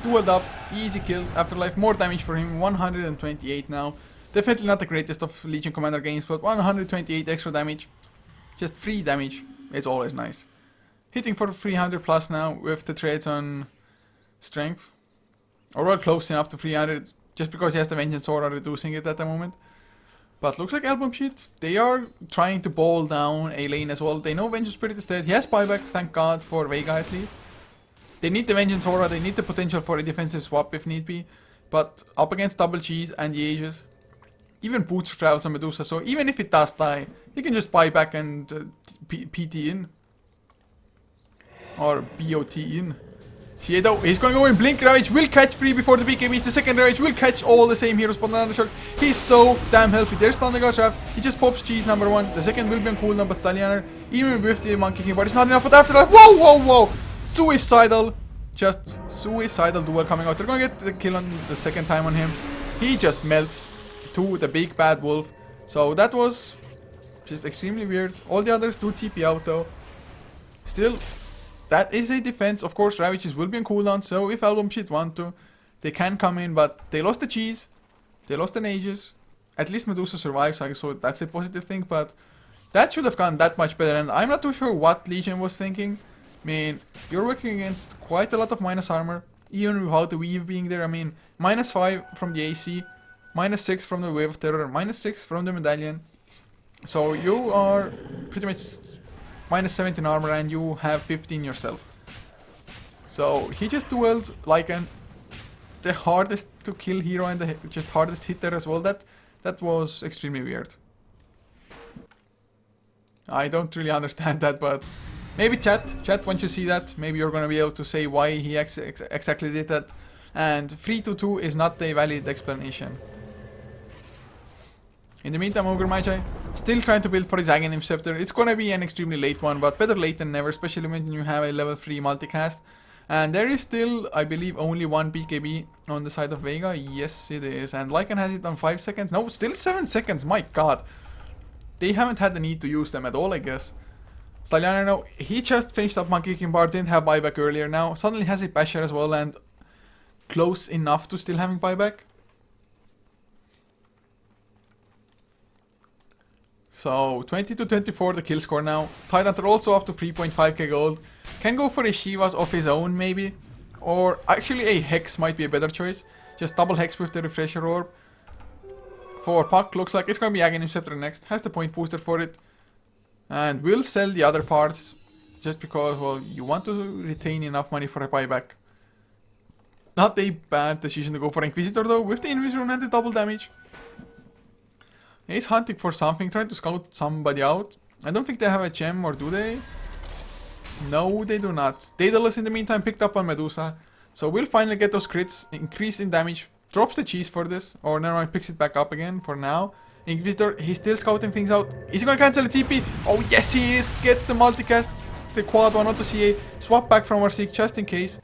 Dueled up, easy kills, Afterlife, more damage for him, 128 now. Definitely not the greatest of Legion Commander games, but 128 extra damage. Just free damage, it's always nice. Hitting for 300 plus now with the trades on strength. Or close enough to 300, just because he has the Vengeance Aura reducing it at the moment. But looks like AlbumSheet, they are trying to ball down a lane as well. They know Vengeance Spirit is dead. He has buyback, thank God, for Vega at least. They need the Vengeance Aura, they need the potential for a defensive swap if need be. But up against double cheese and the Aegis, even Boots travels on Medusa, so even if it does die, you can just buy back and PT in. Or BOT in. See though, he's going to go in. Blink Ravage will catch 3 before the BKB. The second Ravage will catch all the same heroes, but another shock. He's so damn healthy. There's Thunder God Trap. He just pops cheese number 1. The second will be on cooldown, but Stallianer, even with the Monkey King, but it's not enough. But after that, whoa, whoa, whoa! Suicidal. Just suicidal duel coming out. They're going to get the kill on the second time on him. He just melts to the big bad wolf. So that was just extremely weird. All the others do TP out though. Still, that is a defense. Of course, Ravages will be on cooldown, so if AlbumSheet want to, they can come in, but they lost the cheese. They lost an Aegis. At least Medusa survives, so that's a positive thing, but that should have gone that much better, and I'm not too sure what Legion was thinking. I mean, you're working against quite a lot of minus armor, even without the weave being there. I mean, -5 from the AC, -6 from the Wave of Terror, -6 from the Medallion. So you are pretty much -17 armor and you have 15 yourself. So he just dueled Lycan, the hardest to kill hero and the just hardest hitter as well. That was extremely weird. I don't really understand that, but maybe chat once you see that, maybe you're gonna be able to say why he exactly did that. And 3-2 is not a valid explanation. In the meantime, Ogre Magi still trying to build for his Aghanim Scepter. It's gonna be an extremely late one, but better late than never, especially when you have a level 3 multicast. And there is still, I believe, only one BKB on the side of Vega. Yes, it is. And Lycan has it on 5 seconds. No, still 7 seconds. My god. They haven't had the need to use them at all, I guess. Stallianer now, he just finished up Monkey King Bar, didn't have buyback earlier. Now suddenly has a Basher as well and close enough to still having buyback. So 20-24 the kill score now. Tidehunter also up to 3.5k gold. Can go for a Shivas of his own maybe. Or actually a Hex might be a better choice. Just double Hex with the Refresher Orb. For Puck looks like it's going to be Aghanim Scepter next. Has the point booster for it. And will sell the other parts. Just because, well, you want to retain enough money for a buyback. Not a bad decision to go for Inquisitor though. With the Invis-Rune and the double damage. He's hunting for something, trying to scout somebody out. I don't think they have a gem, or do they? No, they do not. Daedalus in the meantime picked up on Medusa. So we'll finally get those crits, increase in damage, drops the cheese for this, or never mind, picks it back up again for now. Inquisitor, he's still scouting things out. Is he gonna cancel the TP? Oh yes he is! Gets the multicast, the quad one onto CA, swap back from Arseek just in case.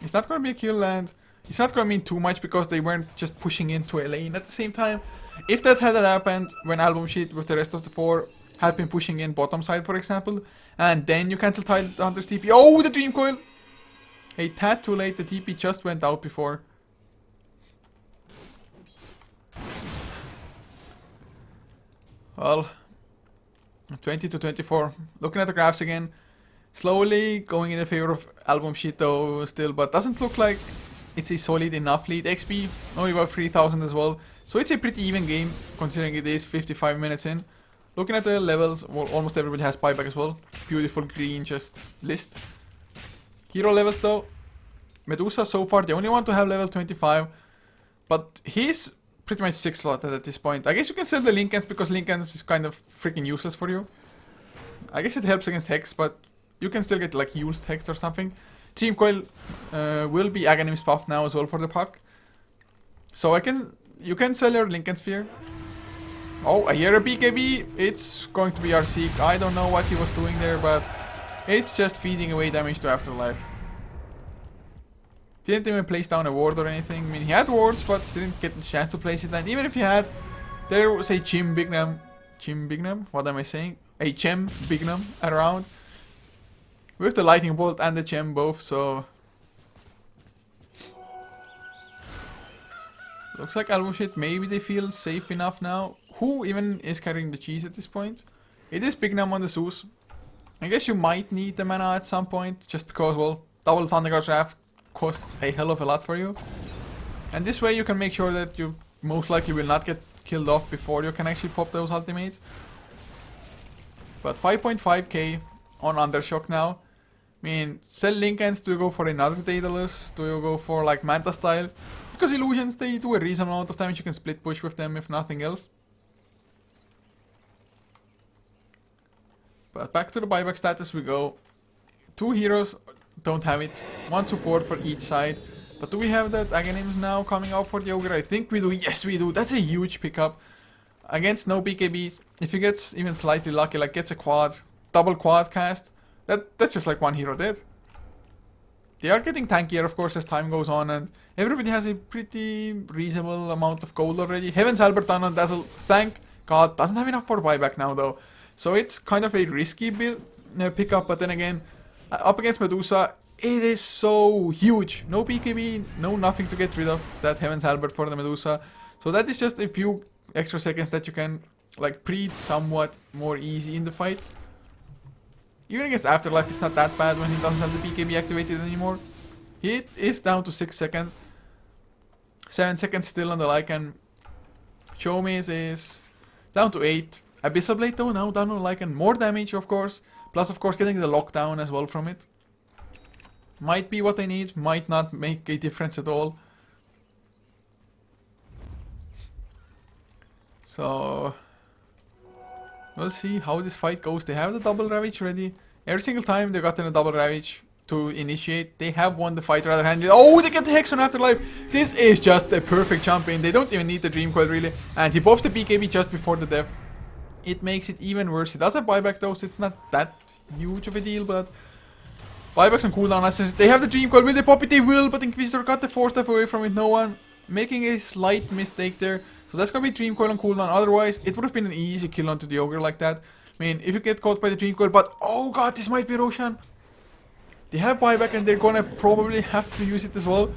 It's not gonna be a kill and it's not gonna mean too much because they weren't just pushing into a lane at the same time. If that had happened when AlbumSheet with the rest of the 4 had been pushing in bottom side, for example, and then you cancel Tidehunter's TP. Oh, the Dream Coil! A tad too late, the TP just went out before. Well, 20-24. Looking at the graphs again. Slowly going in the favor of AlbumSheet though still, but doesn't look like it's a solid enough lead. XP, only about 3000 as well. So it's a pretty even game, considering it is 55 minutes in. Looking at the levels, well, almost everybody has buyback as well. Beautiful green just list. Hero levels though. Medusa so far, the only one to have level 25. But he's pretty much 6 slotted at this point. I guess you can sell the Linkens because Linkens is kind of freaking useless for you. I guess it helps against Hex, but you can still get like used Hex or something. Dream Coil will be Aghanim's buff now as well for the Puck. So you can sell your Linken Sphere. Oh, I hear a BKB. It's going to be Arseek. I don't know what he was doing there, but it's just feeding away damage to Afterlife. Didn't even place down a ward or anything. I mean, he had wards, but didn't get the chance to place it. And even if he had, there was a Chim Bignam? What am I saying? A Chem Bignam around. With the Lightning Bolt and the Gem both, so looks like AlbumSheet, maybe they feel safe enough now. Who even is carrying the cheese at this point? It is Bignam on the Zeus. I guess you might need the mana at some point, just because, well, double Thunder God Draft costs a hell of a lot for you. And this way you can make sure that you most likely will not get killed off before you can actually pop those ultimates. But 5.5k on Undershock now. mean, sell Lincolns, do you go for another Daedalus? Do you go for like Manta style? Because illusions, they do a reasonable amount of damage, you can split push with them if nothing else. But back to the buyback status we go. 2 heroes, don't have it. 1 support for each side. But do we have that Aghanims now coming out for the Ogre? I think we do. Yes, we do. That's a huge pickup. Against no BKBs, if he gets even slightly lucky, like gets a quad, double quad cast, that's just like 1 hero dead. They are getting tankier, of course, as time goes on, and everybody has a pretty reasonable amount of gold already. Heaven's Albert on Dazzle, thank God, doesn't have enough for buyback now though. So it's kind of a risky pickup, but then again, up against Medusa, it is so huge. No BKB, no nothing to get rid of that Heaven's Albert for the Medusa. So that is just a few extra seconds that you can like breathe somewhat more easy in the fight. Even against Afterlife, it's not that bad when he doesn't have the BKB activated anymore. It is down to 6 seconds. 7 seconds still on the Lycan. Chomi's is down to 8. Abyssal Blade though now down on Lycan. More damage of course. Plus of course getting the lockdown as well from it. Might be what I need. Might not make a difference at all. So we'll see how this fight goes. They have the double Ravage ready. Every single time they've gotten a double Ravage to initiate, they have won the fight rather handily. Oh, they get the Hex on Afterlife. This is just a perfect jump in. They don't even need the Dream Coil really. And he pops the BKB just before the death. It makes it even worse. He does have buyback though, so it's not that huge of a deal, but buybacks on cooldown. They have the Dream Coil. Will they pop it? They will, but Inquisitor got the 4-step away from it. No one. Making a slight mistake there. So that's gonna be Dream Coil on cooldown. Otherwise, it would have been an easy kill onto the Ogre like that. I mean, if you get caught by the Dream Coil, but oh god, this might be Roshan. They have buyback and they're gonna probably have to use it as well.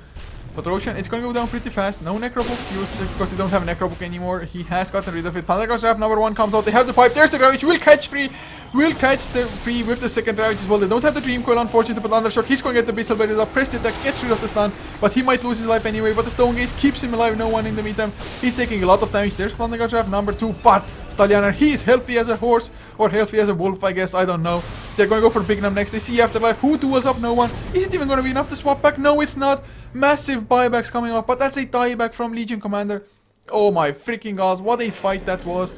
But Roshan, it's gonna go down pretty fast. No Necrobook used because they don't have Necrobook anymore. He has gotten rid of it. Thundercross Draft number 1 comes out. They have the pipe. There's the Ravage. Will catch free. Will catch the free with the second Ravage as well. They don't have the Dream Coil, unfortunately, but Undershock. He's gonna get the Abyssal Blade up. Pressed attack gets rid of the stun, but he might lose his life anyway. But the Stone Gaze keeps him alive. No one in the meantime. He's taking a lot of damage. There's Thundercross Draft number 2, but Stallianer, he is healthy as a horse, or healthy as a wolf, I guess. I don't know. They're gonna go for Big Num next. They see Afterlife. Who duels up? No one. Is it even gonna be enough to swap back? No, it's not. Massive buybacks coming up, but that's a dieback from Legion Commander. Oh my freaking god, what a fight that was.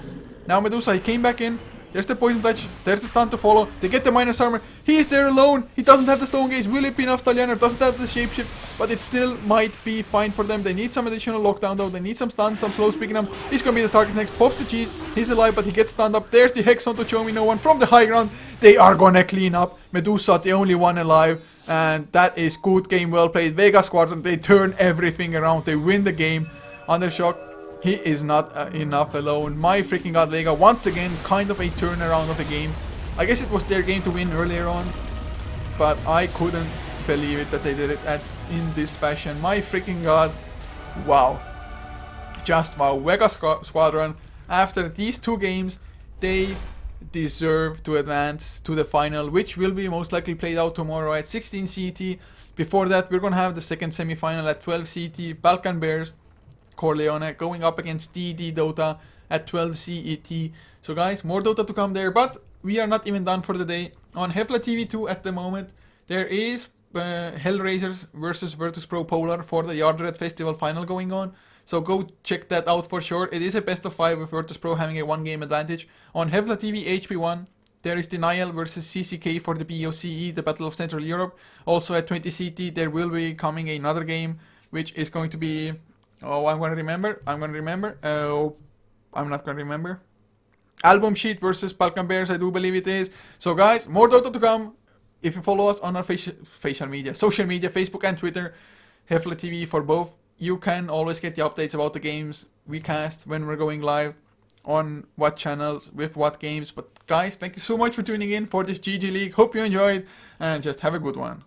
Now Medusa, he came back in. There's the Poison Touch, there's the stun to follow. They get the Minus Armor. He is there alone. He doesn't have the Stone Gaze. Will it be enough? Stallianer doesn't have the Shapeshift, but it still might be fine for them. They need some additional lockdown though. They need some stun, some slow speaking them. He's gonna be the target next. Pops the cheese. He's alive, but he gets stunned up. There's the Hex onto Chomi. No one from the high ground. They are gonna clean up. Medusa, the only one alive. And that is good game, well played. Vega Squadron, they turn everything around. They win the game. Undershock, he is not enough alone. My freaking god, Vega, once again, kind of a turnaround of a game. I guess it was their game to win earlier on, but I couldn't believe it that they did it in this fashion. My freaking god, wow. Just wow. Vega Squadron, after these 2 games, they deserve to advance to the final, which will be most likely played out tomorrow at 16 CT. Before that, we're gonna have the second semi-final at 12 CT. Balkan Bears, Corleone going up against DD Dota at 12 CET. So guys, more Dota to come there, but we are not even done for the day. On HeflaTV 2 at the moment, there is Hellraisers versus Virtus Pro Polar for the Yardred Festival final going on. So go check that out for sure. It is a best of 5 with Virtus Pro having a 1-game advantage. On HeflaTV HP1, there is Denial versus CCK for the BOCE, the Battle of Central Europe. Also at 20 CT, there will be coming another game, which is going to be... Oh, I'm not gonna remember. AlbumSheet versus Balkan Bears, I do believe it is. So guys, more Dota to come. If you follow us on our social media, Facebook and Twitter, HeflaTV for both, you can always get the updates about the games we cast when we're going live, on what channels, with what games. But guys, thank you so much for tuning in for this GG League. Hope you enjoyed, and just have a good one.